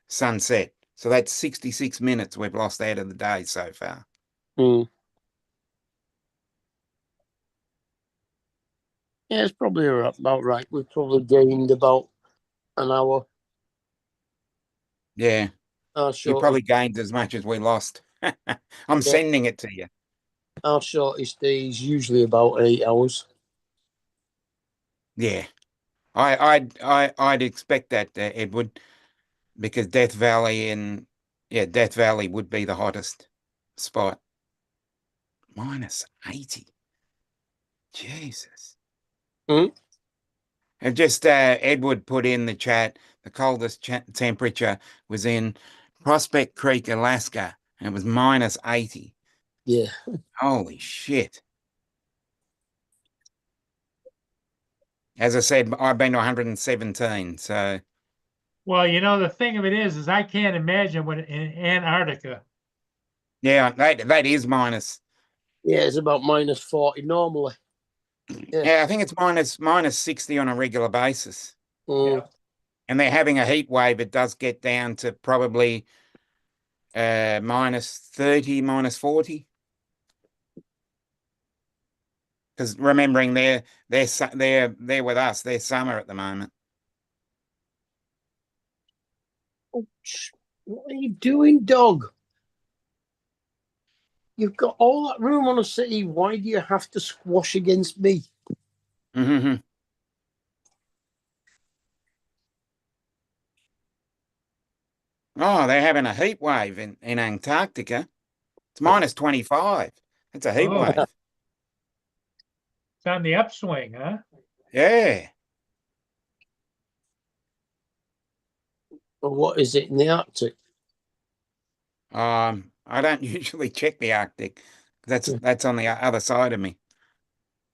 sunset. So that's 66 minutes we've lost out of the day so far. Mm. Yeah, it's probably about right. We've probably gained about an hour. Yeah, Our you shortest, probably gained as much as we lost. I'm sending it to you. our shortest day is usually about 8 hours. Yeah, I'd expect that, Edward, because Death Valley Death Valley would be the hottest spot. -80. Jesus. Hmm? And just Edward put in the chat, the coldest temperature was in Prospect Creek, Alaska, and it was -80. Yeah. Holy shit. As I said, I've been to 117, so Well, the thing of it is I can't imagine what in Antarctica. yeah, that is minus. Yeah, it's about -40 normally. Yeah, I think it's minus 60 on a regular basis. Mm. And they're having a heat wave. It does get down to probably -30, -40. Because remembering they're with us, they're summer at the moment. Oh, what are you doing, dog? You've got all that room on a city. Why do you have to squash against me? Mm-hmm. Oh, they're having a heat wave in Antarctica. It's -25. It's a heat Oh. wave. It's on the upswing, huh? Yeah. Or what is it in the Arctic? I don't usually check the Arctic. That's on the other side of me.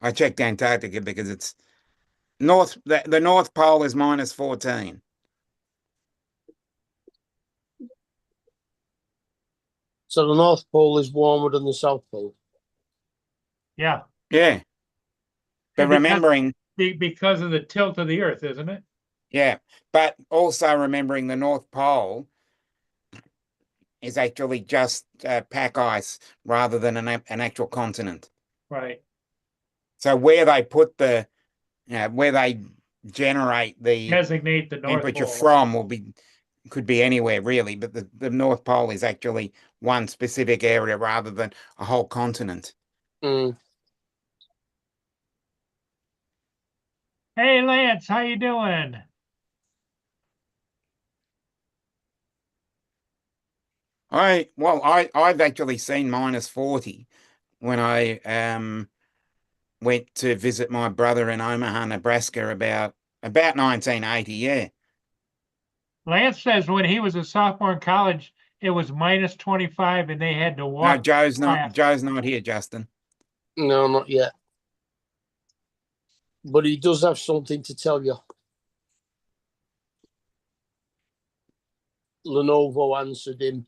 I checked Antarctica because it's the North Pole is -14. So the North Pole is warmer than the South Pole. Yeah. Yeah. But And remembering, because of the tilt of the Earth, isn't it? yeah, but also remembering the North Pole is actually just pack ice rather than an actual continent. Right. So where they put where they generate the Designate the North temperature Pole. from could be anywhere really, but the North Pole is actually one specific area rather than a whole continent. Mm. Hey, Lance, how you doing? I've actually seen -40 when I went to visit my brother in Omaha, Nebraska about 1980. Yeah. Lance says when he was a sophomore in college, it was -25 and they had to No, walk. Joe's not here, Justin. No, not yet. But he does have something to tell you. Lenovo answered him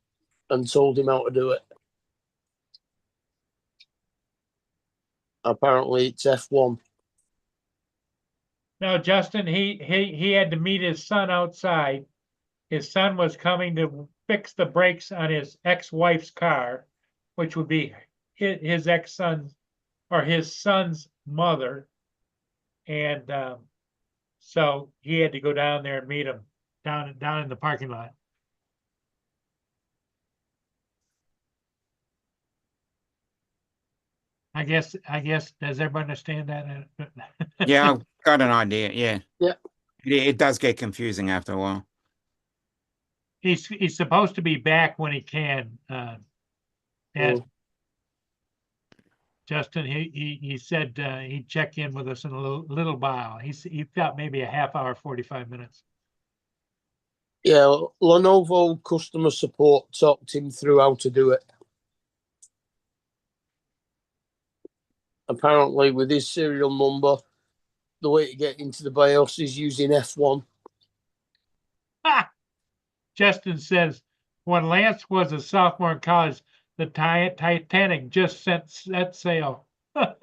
and told him how to do it. Apparently, it's F1. No, Justin, he had to meet his son outside. His son was coming to fix the brakes on his ex-wife's car, which would be his ex-son or his son's mother. And so he had to go down there and meet him down in the parking lot. I guess, does everybody understand that? Yeah, I've got an idea. Yeah. Yeah. It does get confusing after a while. He's supposed to be back when he can. And Justin. He said he'd check in with us in a little while. He's got maybe a half hour, 45 minutes. Yeah, Lenovo customer support talked him through how to do it. Apparently, with his serial number, the way to get into the BIOS is using F1. Ha! Justin says, when Lance was a sophomore in college, the Titanic just set sail. Well,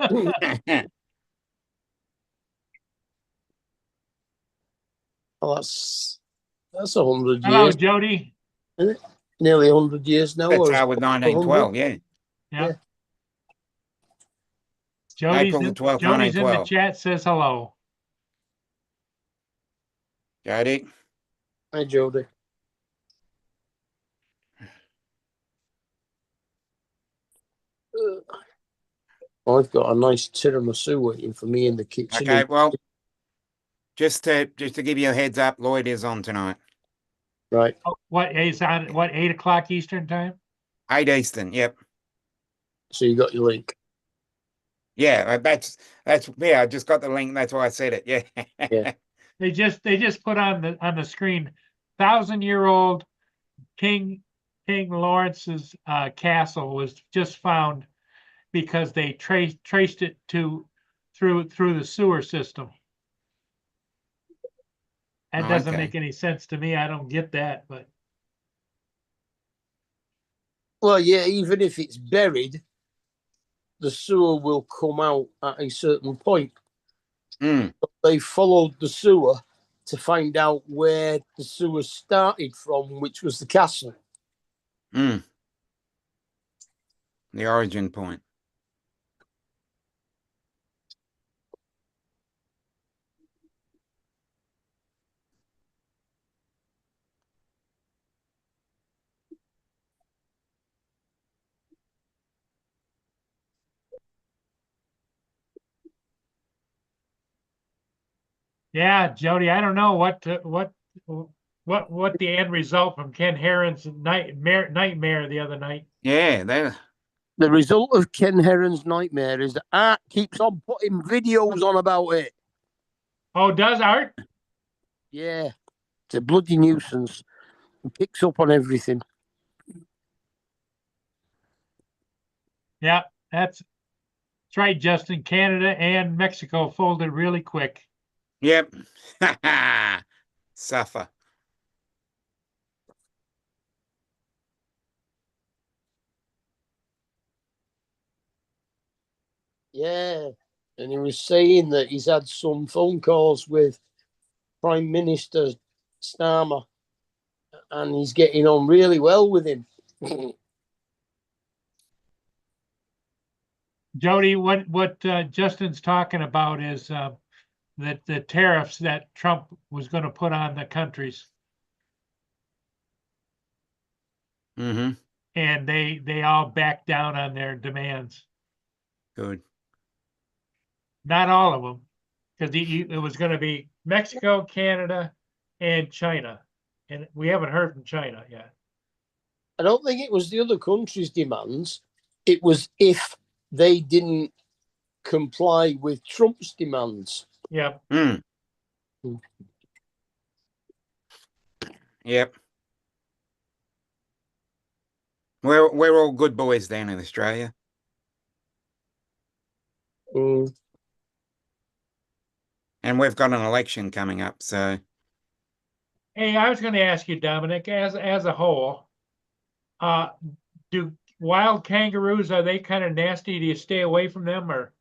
that's 100 Hello, years, Jody. nearly 100 years now. That's or is how with it 100? 1912, yeah. Yeah. Yeah. Jody's April the in, 12th, Jody's in the 1912. chat, says hello. Jody, Hi, Jody. I've got a nice tiramisu waiting for me in the kitchen. okay, well, just to give you a heads up, Lloyd is on tonight. Right. What is on? What 8 o'clock Eastern time? 8 Eastern, yep. So you got your link. Yeah, that's yeah, I just got the link, that's why I said it. Yeah. Yeah. They just put on the screen 1,000-year-old King Lawrence's castle was just found because they traced it through the sewer system. That doesn't Okay. make any sense to me. I don't get that, but Well, yeah, even if it's buried, the sewer will come out at a certain point. Mm, They followed the sewer to find out where the sewer started from, which was the castle. mm. The origin point. yeah, Jody, I don't know what the end result from Ken Heron's nightmare the other night. Yeah, they The result of Ken Heron's nightmare is that Art keeps on putting videos on about it. Oh, does Art? Yeah, it's a bloody nuisance. It picks up on everything. Yeah, that's right, Justin. Canada and Mexico folded really quick. yep. Suffer. Yeah, and he was saying that he's had some phone calls with Prime Minister Starmer, and he's getting on really well with him. Jody, what Justin's talking about is that the tariffs that Trump was going to put on the countries, Mm-hmm. and they all backed down on their demands. Good. Not all of them, because it was going to be Mexico, Canada, and China, and we haven't heard from China yet. I don't think it was the other countries' demands. It was if they didn't comply with Trump's demands. Yeah, Mm. Yep. We're all good boys down in Australia. Mm. And we've got an election coming up, so hey, I was going to ask you, Dominic, as a whole, do wild kangaroos, are they kind of nasty? Do you stay away from them, or?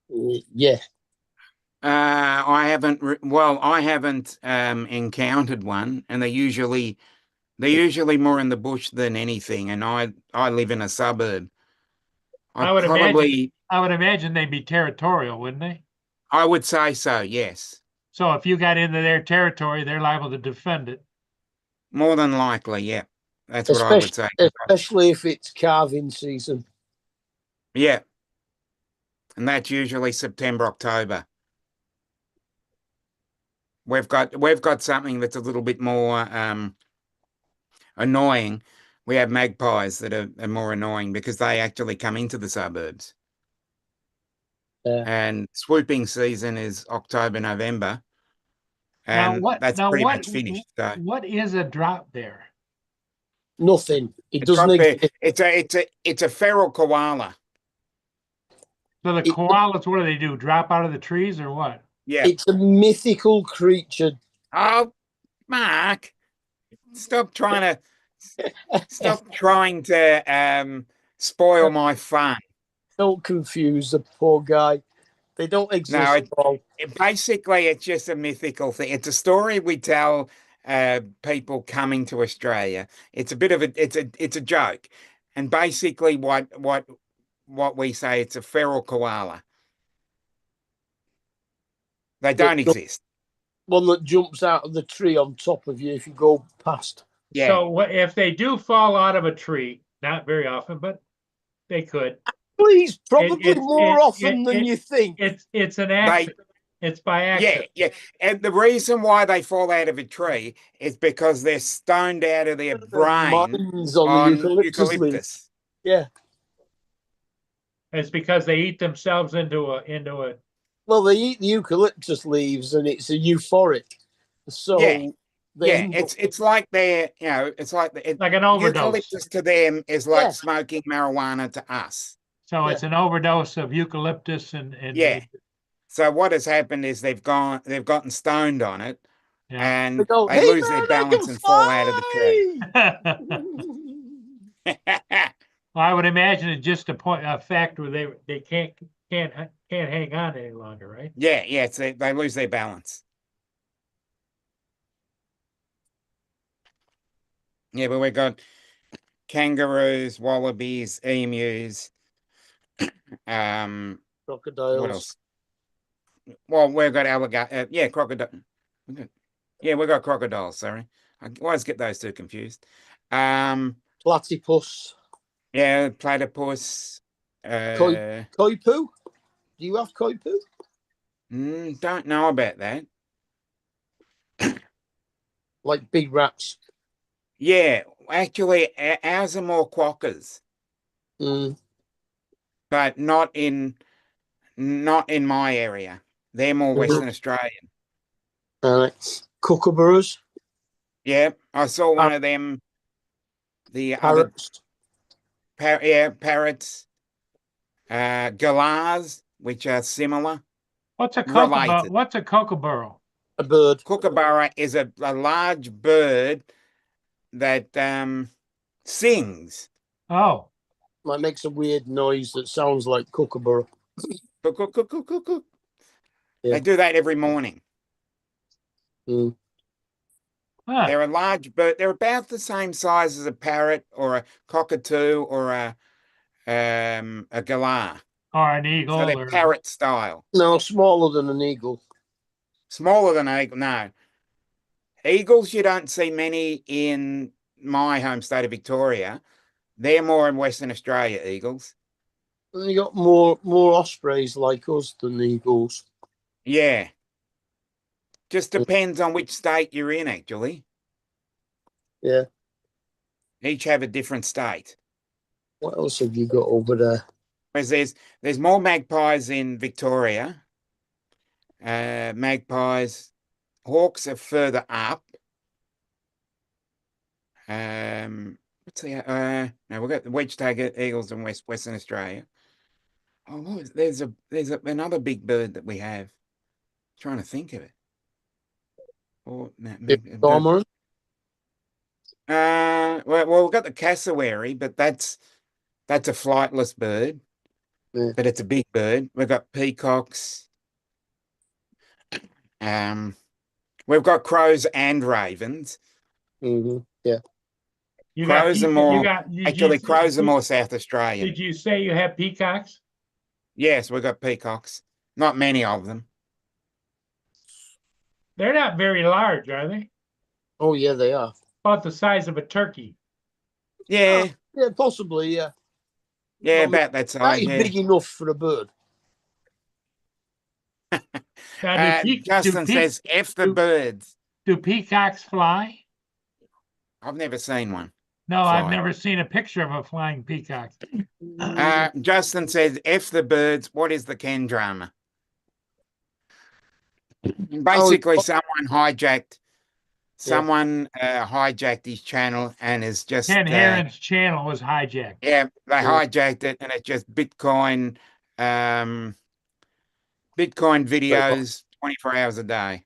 Yeah. I haven't encountered one, and they're usually more in the bush than anything, and I live in a suburb. I would imagine they'd be territorial, wouldn't they? I would say so, yes. So if you got into their territory, they're liable to defend it. More than likely, yeah. That's what I would say. Especially if it's calving season. Yeah. And that's usually September, October. We've got something that's a little bit more annoying. We have magpies that are more annoying because they actually come into the suburbs. Yeah. and swooping season is October, November. Now And what, that's now pretty what, much finished. So what is a drop there? Nothing. It a doesn't drop bear, exist. it's a feral koala. So the It- koalas, what do they do? Drop out of the trees or what? Yeah. It's a mythical creature. Oh, Mark, stop trying to spoil my fun. Don't confuse the poor guy. They don't exist. it- Paul. Basically, it's just a mythical thing. It's a story we tell people coming to Australia. It's a bit of it's a joke, and basically, what we say, it's a feral koala. They don't The exist. one that jumps out of the tree on top of you if you go past. Yeah. So what, if they do fall out of a tree, not very often, but they could. Please, probably it's- more it- often it- than it- you think. It's an accident. It's by Yeah, accident. yeah. And the reason why they fall out of a tree is because they're stoned out of their brain Mines on the on eucalyptus leaf. eucalyptus. Yeah. It's because they eat themselves into a. Well, they eat the eucalyptus leaves and it's a euphoric. So Yeah. they Yeah, end up- it's like they're, it's like Like an overdose. eucalyptus to them is like Yeah. smoking marijuana to us. So it's an overdose of eucalyptus and Yeah. So what has happened is they've gotten stoned on it, yeah. and they go, they "Hey, lose man, their I balance can and fall out of the tree. fly!" Well, I would imagine it's just a fact where they can't hang on any longer, right? Yeah, it's they lose their balance. Yeah, but we've got kangaroos, wallabies, emus. What Crocodiles. else? Well, we've got alligator. Yeah, crocodile. Yeah, we've got crocodiles. Sorry, I always get those two confused. Platypus. Yeah, platypus. Koipu? Do you have koipu? Don't know about that. Like big rats. Yeah, actually, ours are more quokkas, Mm. but not in my area. They're more Western Australian. Kookaburras. Yeah, I saw one of them. The Parrots. other parrots, galahs, which are similar. What's a Related. What's a kookaburra? A bird. Kookaburra is a large bird that sings. Oh, That makes a weird noise that sounds like kookaburra. Cook, cook, cook, cook, cook, cook. Yeah. They do that every morning. Mm. huh. They're a large bird. They're about the same size as a parrot or a cockatoo or a galah. Or an eagle. So they're or, parrot style. No, smaller than an eagle. Smaller than an eagle. No. Eagles, you don't see many in my home state of Victoria. They're more in Western Australia, eagles. And you got more ospreys like us than eagles. Yeah. Just depends on which state you're in, actually. Yeah. Each have a different state. What else have you got over there? Whereas there's more magpies in Victoria. Magpies, hawks are further up. What's the no, we've got the wedge-tailed eagles in Western Australia. Oh, there's another big bird that we have. Trying to think of it. Oh, no, Cormorant? well, we've got the cassowary, but that's a flightless bird. Yeah. But it's a big bird. We've got peacocks. We've got crows and ravens. Mm-hmm. Yeah. You got Crows are peacock- more- you got- you- Actually, you- crows are more South Australian. Did you say you have peacocks? Yes, we've got peacocks. Not many of them. They're not very large, are they? Oh, yeah, they are. About the size of a turkey. Yeah, Yeah, possibly, yeah. yeah, I mean, about that That size. is Yeah. big enough for a bird. Now, Justin says, F the do- birds. do peacocks fly? I've never seen one. No, I've fly. never seen a picture of a flying peacock. Justin says, F the birds, what is the Ken drama? Basically, someone hijacked his channel and is just Ken Heron's channel was hijacked. yeah, they Yeah. hijacked it and it's just Bitcoin videos 24 hours a day.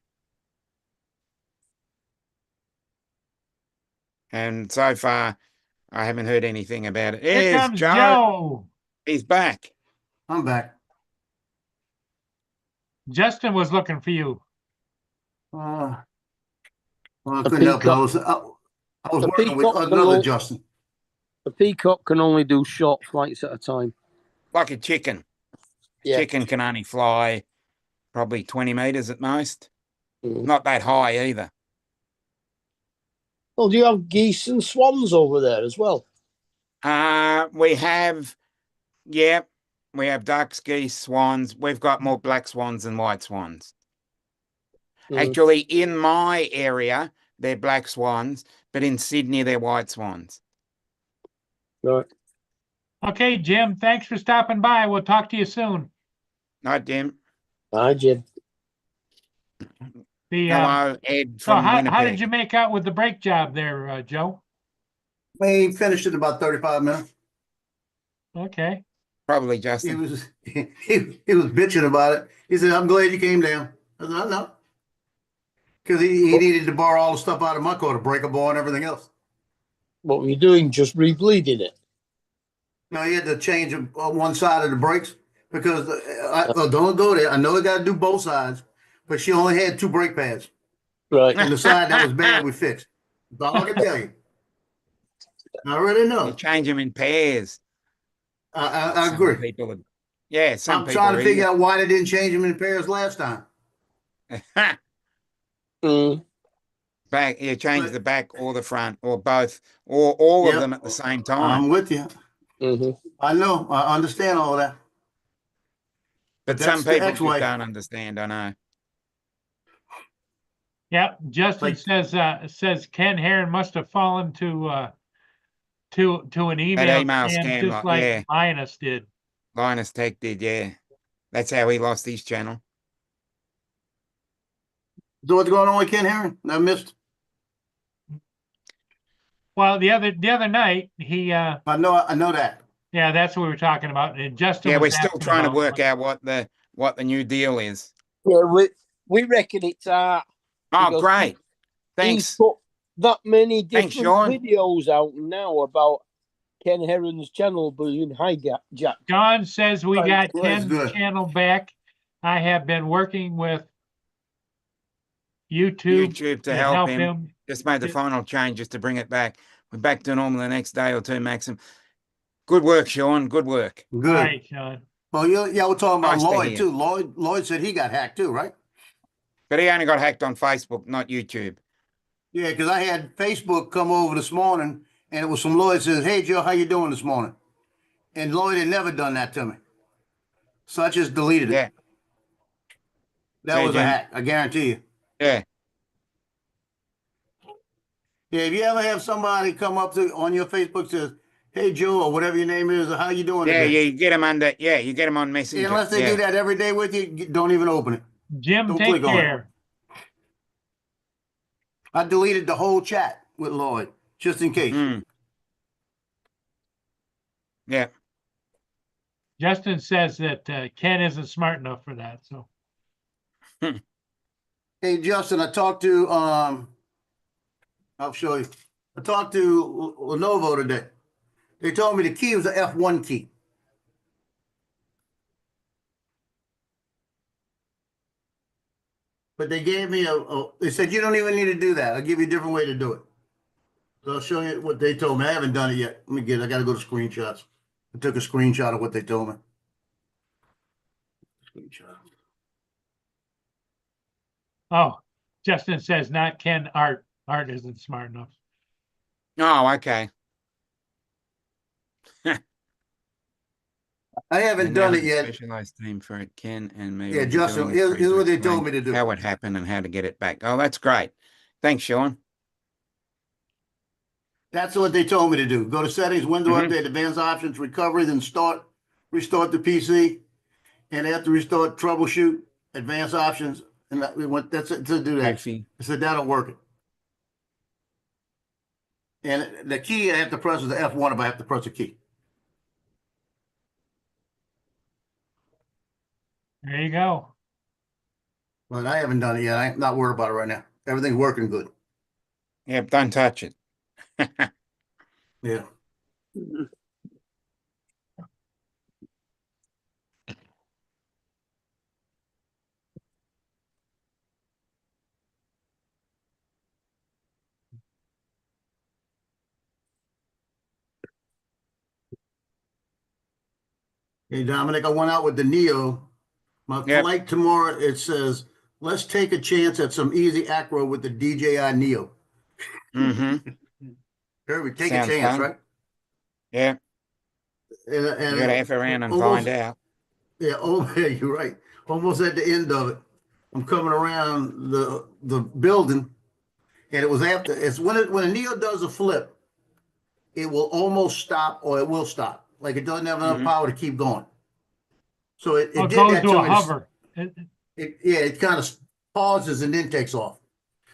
And so far I haven't heard anything about it. Here Here's comes Joe. Joe. He's back. I'm back. Justin was looking for you. Well, I The couldn't help it. I peacock- was the working with peacock another below- Justin. The Peacock can only do short flights at a time. Like a chicken. Yeah. Chicken can only fly probably 20 meters at most. Mm. Not that high either. Well, do you have geese and swans over there as well? We have ducks, geese, swans. We've got more black swans than white swans. Mm. Actually, in my area, they're black swans, but in Sydney, they're white swans. Right. Okay, Jim, thanks for stopping by. We'll talk to you soon. Not Jim. Hi, Jim. The Hello, Ed so from how Winnipeg. did you make out with the brake job there, Joe? We finished in about 35 minutes. Okay. Probably He Justin. was he was bitching about it. He said, "I'm glad you came down." I said, "No," because he needed to borrow all the stuff out of my car to break a ball and everything else. What were you doing? Just rebleeding it? No, he had to change one side of the brakes because don't go there. I know he got to do both sides, but she only had 2 brake pads, Right. and the side that was bad we fixed. That's all I can tell you. I already know. You change them in pairs. I Some agree. people are- yeah, some I'm people trying to are figure out why they didn't change them in pairs last time. Mm. back. You change But- the back or the front or both or all Yep. of them at the same time. I'm with you. Hmm. I know. I understand all that. But that's some the people just X-way. don't understand. I know. Yeah, Justin Like- says Ken Heron must have fallen to an email, email scam scam, just like yeah. Linus did. Linus Tech did, yeah. That's how he lost his channel. So what's going on with Ken Heron? I missed. Well, the other night he I know that. yeah, that's what we were talking about. And Justin Yeah, we're was still asking trying to about work out what the new deal is. Yeah, we reckon it's Oh, Because great. he's Thanks. put that many Thanks, different Sean. videos out now about Ken Heron's channel being hijacked. John says we Right, got well, that's Ken's good. channel back. I have been working with YouTube YouTube to to help him. Just made the Yeah. final changes to bring it back. We're back to normal the next day or two, Maxim. Good work, Sean. Good work. Good. All right, Sean. Well, yeah, we're talking about Nice to Lloyd hear. too. Lloyd said he got hacked too, right? But he only got hacked on Facebook, not YouTube. Yeah, because I had Facebook come over this morning, and it was from Lloyd says, "Hey Joe, how you doing this morning?" And Lloyd had never done that to me, so I just deleted it. Yeah. That Say, was a Jim. hack. I guarantee you. Yeah. Yeah, if you ever have somebody come up to on your Facebook says, "Hey Joe," or whatever your name is, or how you doing Yeah, today? you get them you get them on Messenger. Unless they yeah. do that every day with you, don't even open it. Jim, Don't take click on it. care. I deleted the whole chat with Lloyd just in case. Mm. Yeah. Justin says that Ken isn't smart enough for that. So Hey Justin, I talked to I'll show you. I talked to Lenovo today. They told me the key was the F1 key. But they gave me they said you don't even need to do that. I'll give you a different way to do it. So I'll show you what they told me. I haven't done it yet. Let me get it. I gotta go to screenshots. I took a screenshot of what they told me. Screenshot. oh, Justin says not Ken. Art isn't smart enough. Oh, okay. I haven't And done now it the yet. Specialized team for it, Ken and me. Yeah, will be Justin, doing it for here's you what they explain told me to do. How it happened and how to get it back. Oh, that's great. Thanks, Sean. That's what they told me to do. Go to settings, window Mhm. update, advanced options, recovery, then restart the PC. And after restart, troubleshoot, advanced options. And we went, that's it to do I that. see. I said, that'll work it. And the key I have to press is the F1 if I have to press a key. There you go. But I haven't done it yet. I'm not worried about it right now. Everything's working good. Yep, don't touch it. Yeah. Hey, Dominic, I went out with the Neo. My Yep. flight tomorrow, it says, let's take a chance at some easy acro with the DJI Neo. Mm-hmm. Here we take Sounds a chance, fun. right? Yeah, And you gotta F around and almost, find out. yeah, oh, yeah, you're right. Almost at the end of it, I'm coming around the building, and it was after. It's when a Neo does a flip, it will almost stop or it will stop. Like it doesn't have enough Mhm. power to keep going. So it It did goes that to to a me. hover. It kind of pauses and then takes off.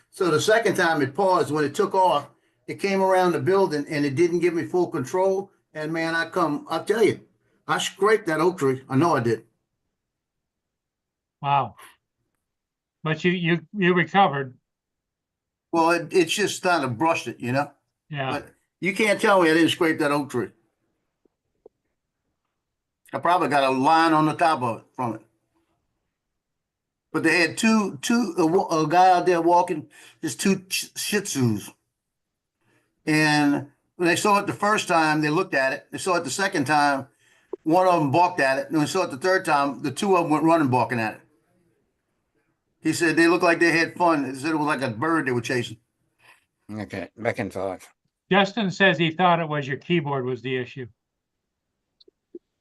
So the second time it paused, when it took off, it came around the building and it didn't give me full control. And man, I'll tell you, I scraped that oak tree. I know I did. Wow. But you recovered. Well, it's just kind of brushed it, you know. Yeah. But you can't tell me I didn't scrape that oak tree. I probably got a line on the top of it from it. But they had a guy out there walking, just two Shih Tzus. And when they saw it the first time, they looked at it. They saw it the second time, one of them balked at it. And when they saw it the third time, the two of them went running balking at it. He said they looked like they had fun. He said it was like a bird they were chasing. Okay, back in 5. Justin says he thought it was your keyboard was the issue.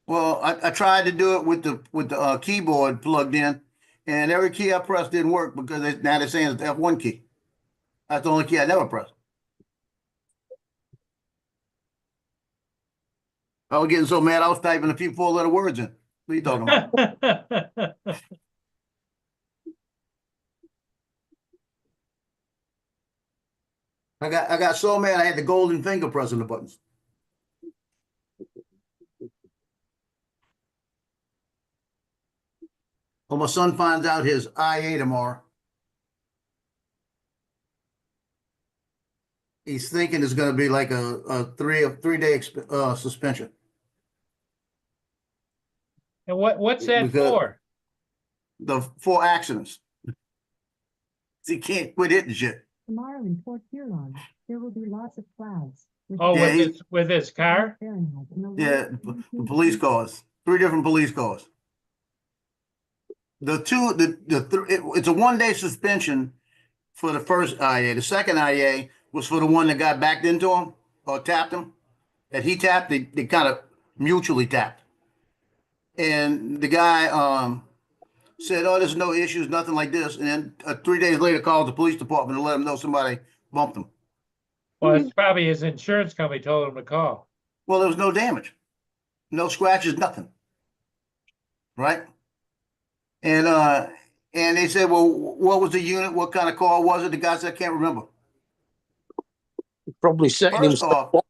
Well, I tried to do it with the keyboard plugged in, and every key I pressed didn't work because now they're saying it's the F1 key. That's the only key I never pressed. I was getting so mad I was typing a few 4-letter words in. What are you talking about? I got so mad I had the golden finger pressing the buttons. Well, my son finds out his IA tomorrow. He's thinking it's going to be like a 3-day suspension. And what's that Because- for? The 4 accidents. He can't quit hitting shit. Tomorrow in Port Huron, there will be lots of clouds. Oh, Yeah, with his car? Yeah, the police cars, 3 different police cars. It's a 1-day suspension for the first IA. The second IA was for the one that got backed into him or tapped him. That he tapped, they kind of mutually tapped. And the guy said, "Oh, there's no issues, nothing like this." And then 3 days later, called the police department to let him know somebody bumped him. Well, it's probably his insurance company told him to call. Well, there was no damage, no scratches, nothing. Right? And they said, "Well, what was the unit? What kind of car was it?" The guy said, "I can't remember." Probably setting First himself off, up.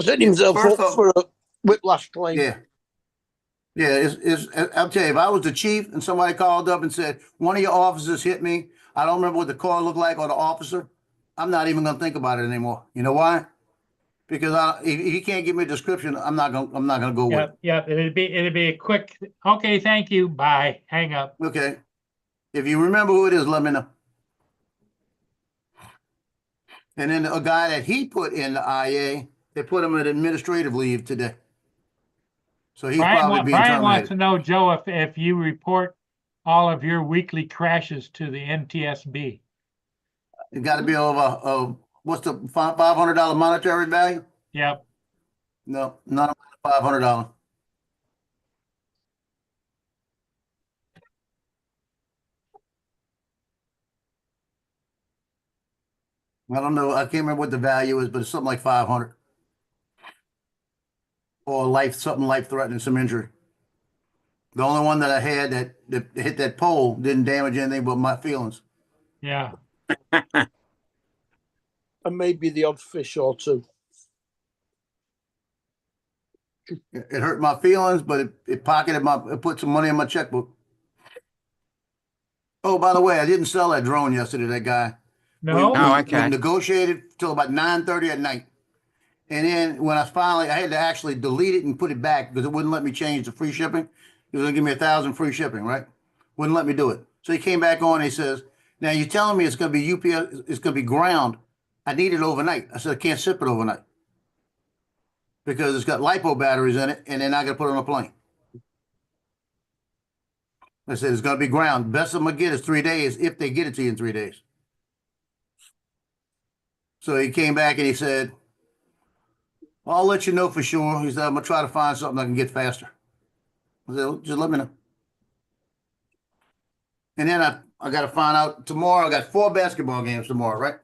Setting himself First up off- for a whiplash claim. yeah. Yeah, I'll tell you, if I was the chief and somebody called up and said, "One of your officers hit me," I don't remember what the car looked like or the officer, I'm not even gonna think about it anymore. You know why? Because if he can't give me a description, I'm not gonna go with Yeah, it'd be a quick, okay, thank you, bye, hang up. it. Okay. If you remember who it is, let me know. And then a guy that he put in the IA, they put him at administrative leave today. So he's probably being Brian wants terminated. to know, Joe, if you report all of your weekly crashes to the NTSB. It got to be over, what's the $500 monetary value? Yep. No, not $500. I don't know. I can't remember what the value is, but it's something like 500. Or something life threatening, some injury. The only one that I had that hit that pole didn't damage anything but my feelings. Yeah. And maybe the odd fish or two. It hurt my feelings, but it put some money in my checkbook. Oh, by the way, I didn't sell that drone yesterday, that guy. No? Oh, We okay. negotiated till about 9:30 at night. And then when I had to actually delete it and put it back because it wouldn't let me change the free shipping. He was gonna give me 1,000 free shipping, right? Wouldn't let me do it. So he came back on and he says, now you're telling me it's gonna be UPS, it's gonna be ground. I need it overnight. I said, I can't ship it overnight. Because it's got LiPo batteries in it and they're not gonna put it on a plane. I said, it's gonna be ground. Best I'm gonna get is 3 days if they get it to you in 3 days. So he came back and he said, well, I'll let you know for sure. He said, I'm gonna try to find something I can get faster. I said, well, just let me know. And then I got to find out tomorrow. I got 4 basketball games tomorrow, right?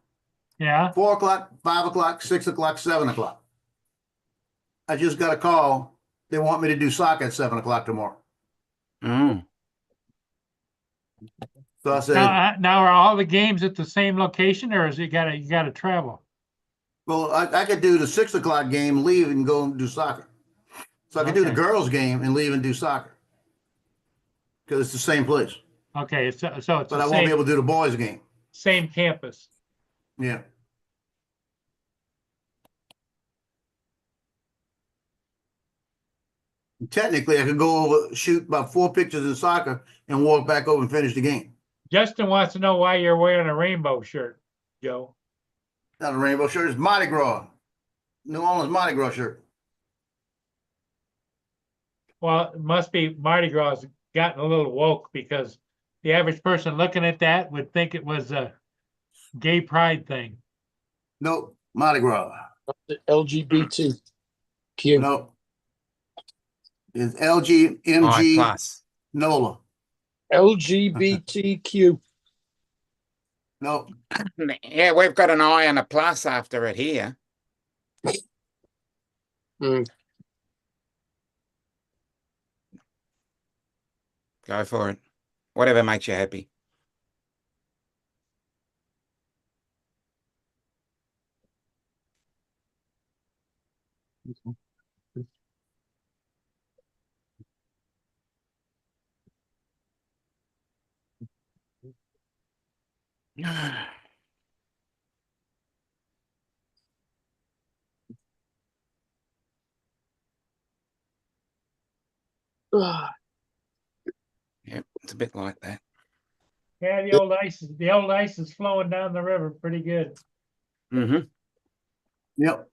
Yeah. 4 o'clock, 5 o'clock, 6 o'clock, 7 o'clock. I just got a call. They want me to do soccer at 7 o'clock tomorrow. Mm. So I said, Now are all the games at the same location, or is you gotta travel? well, I could do the 6 o'clock game, leave and go and do soccer. So I could do the Okay. girls game and leave and do soccer. Because it's the same place. Okay, so it's But the I won't be same able to do the boys game. same campus. Yeah. Technically, I could go over, shoot about 4 pictures in soccer and walk back over and finish the game. Justin wants to know why you're wearing a rainbow shirt, Joe. Not a rainbow shirt, it's Mardi Gras. New Orleans Mardi Gras shirt. Well, it must be Mardi Gras has gotten a little woke because the average person looking at that would think it was a gay pride thing. Nope, Mardi Gras. The LGBTQ. Nope. It's LGMG plus. NOLA. LGBTQ. Nope. Yeah, we've got an I and a plus after it here. Mm. Go for it. Whatever makes you happy. Yep, it's a bit like that. Yeah, the old ice is flowing down the river pretty good. Mm-hmm. Yep.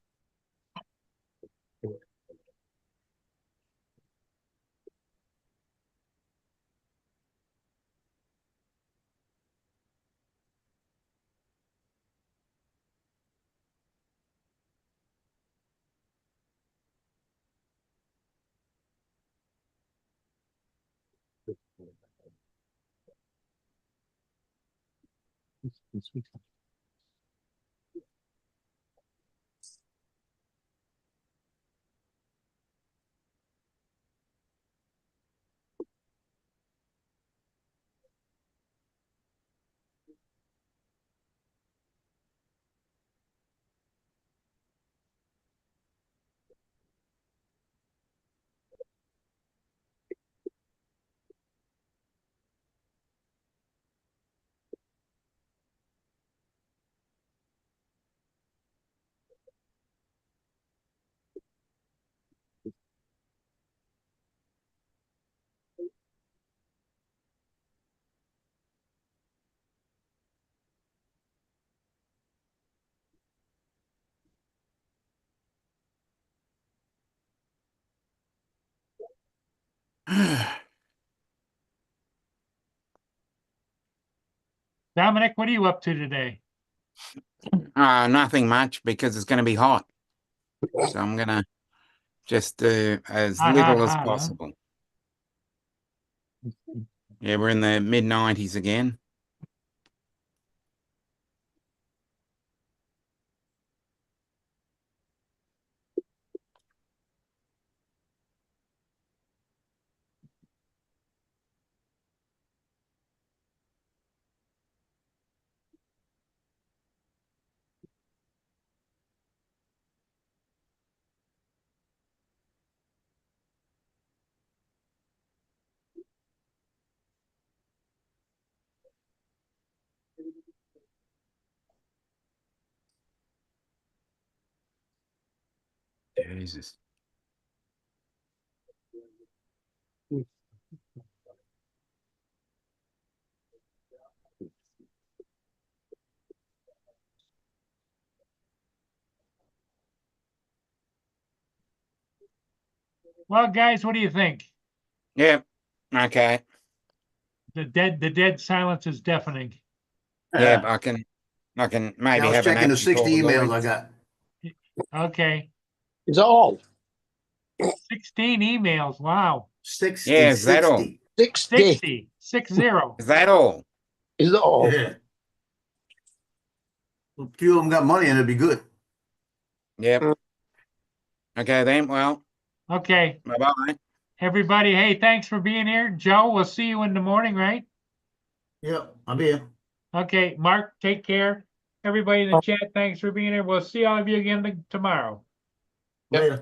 Dominic, what are you up to today? Nothing much because it's going to be hot. So I'm going to just do as little as Hot, huh? possible. Yeah, we're in the mid-90s again. Jesus. Well, guys, what do you think? Yeah. Okay. The dead silence is deafening. Yeah, but I can Yeah, maybe I was have an checking the action call 60 emails I Lloyd. got. Okay, Is that all? 16 emails. Wow, 60, Yeah, is that all? 60. 60. 60. Is that all? Is that all? Yeah. A few of them got money and it'd be good. Yep. Mm. Okay then. Well, Okay, bye bye. everybody. Hey, thanks for being here. Joe, we'll see you in the morning, right? Yep, I'll be here. Okay, Mark, take care. Everybody in the chat, thanks for being here. We'll see all of you again tomorrow. Yep. Later.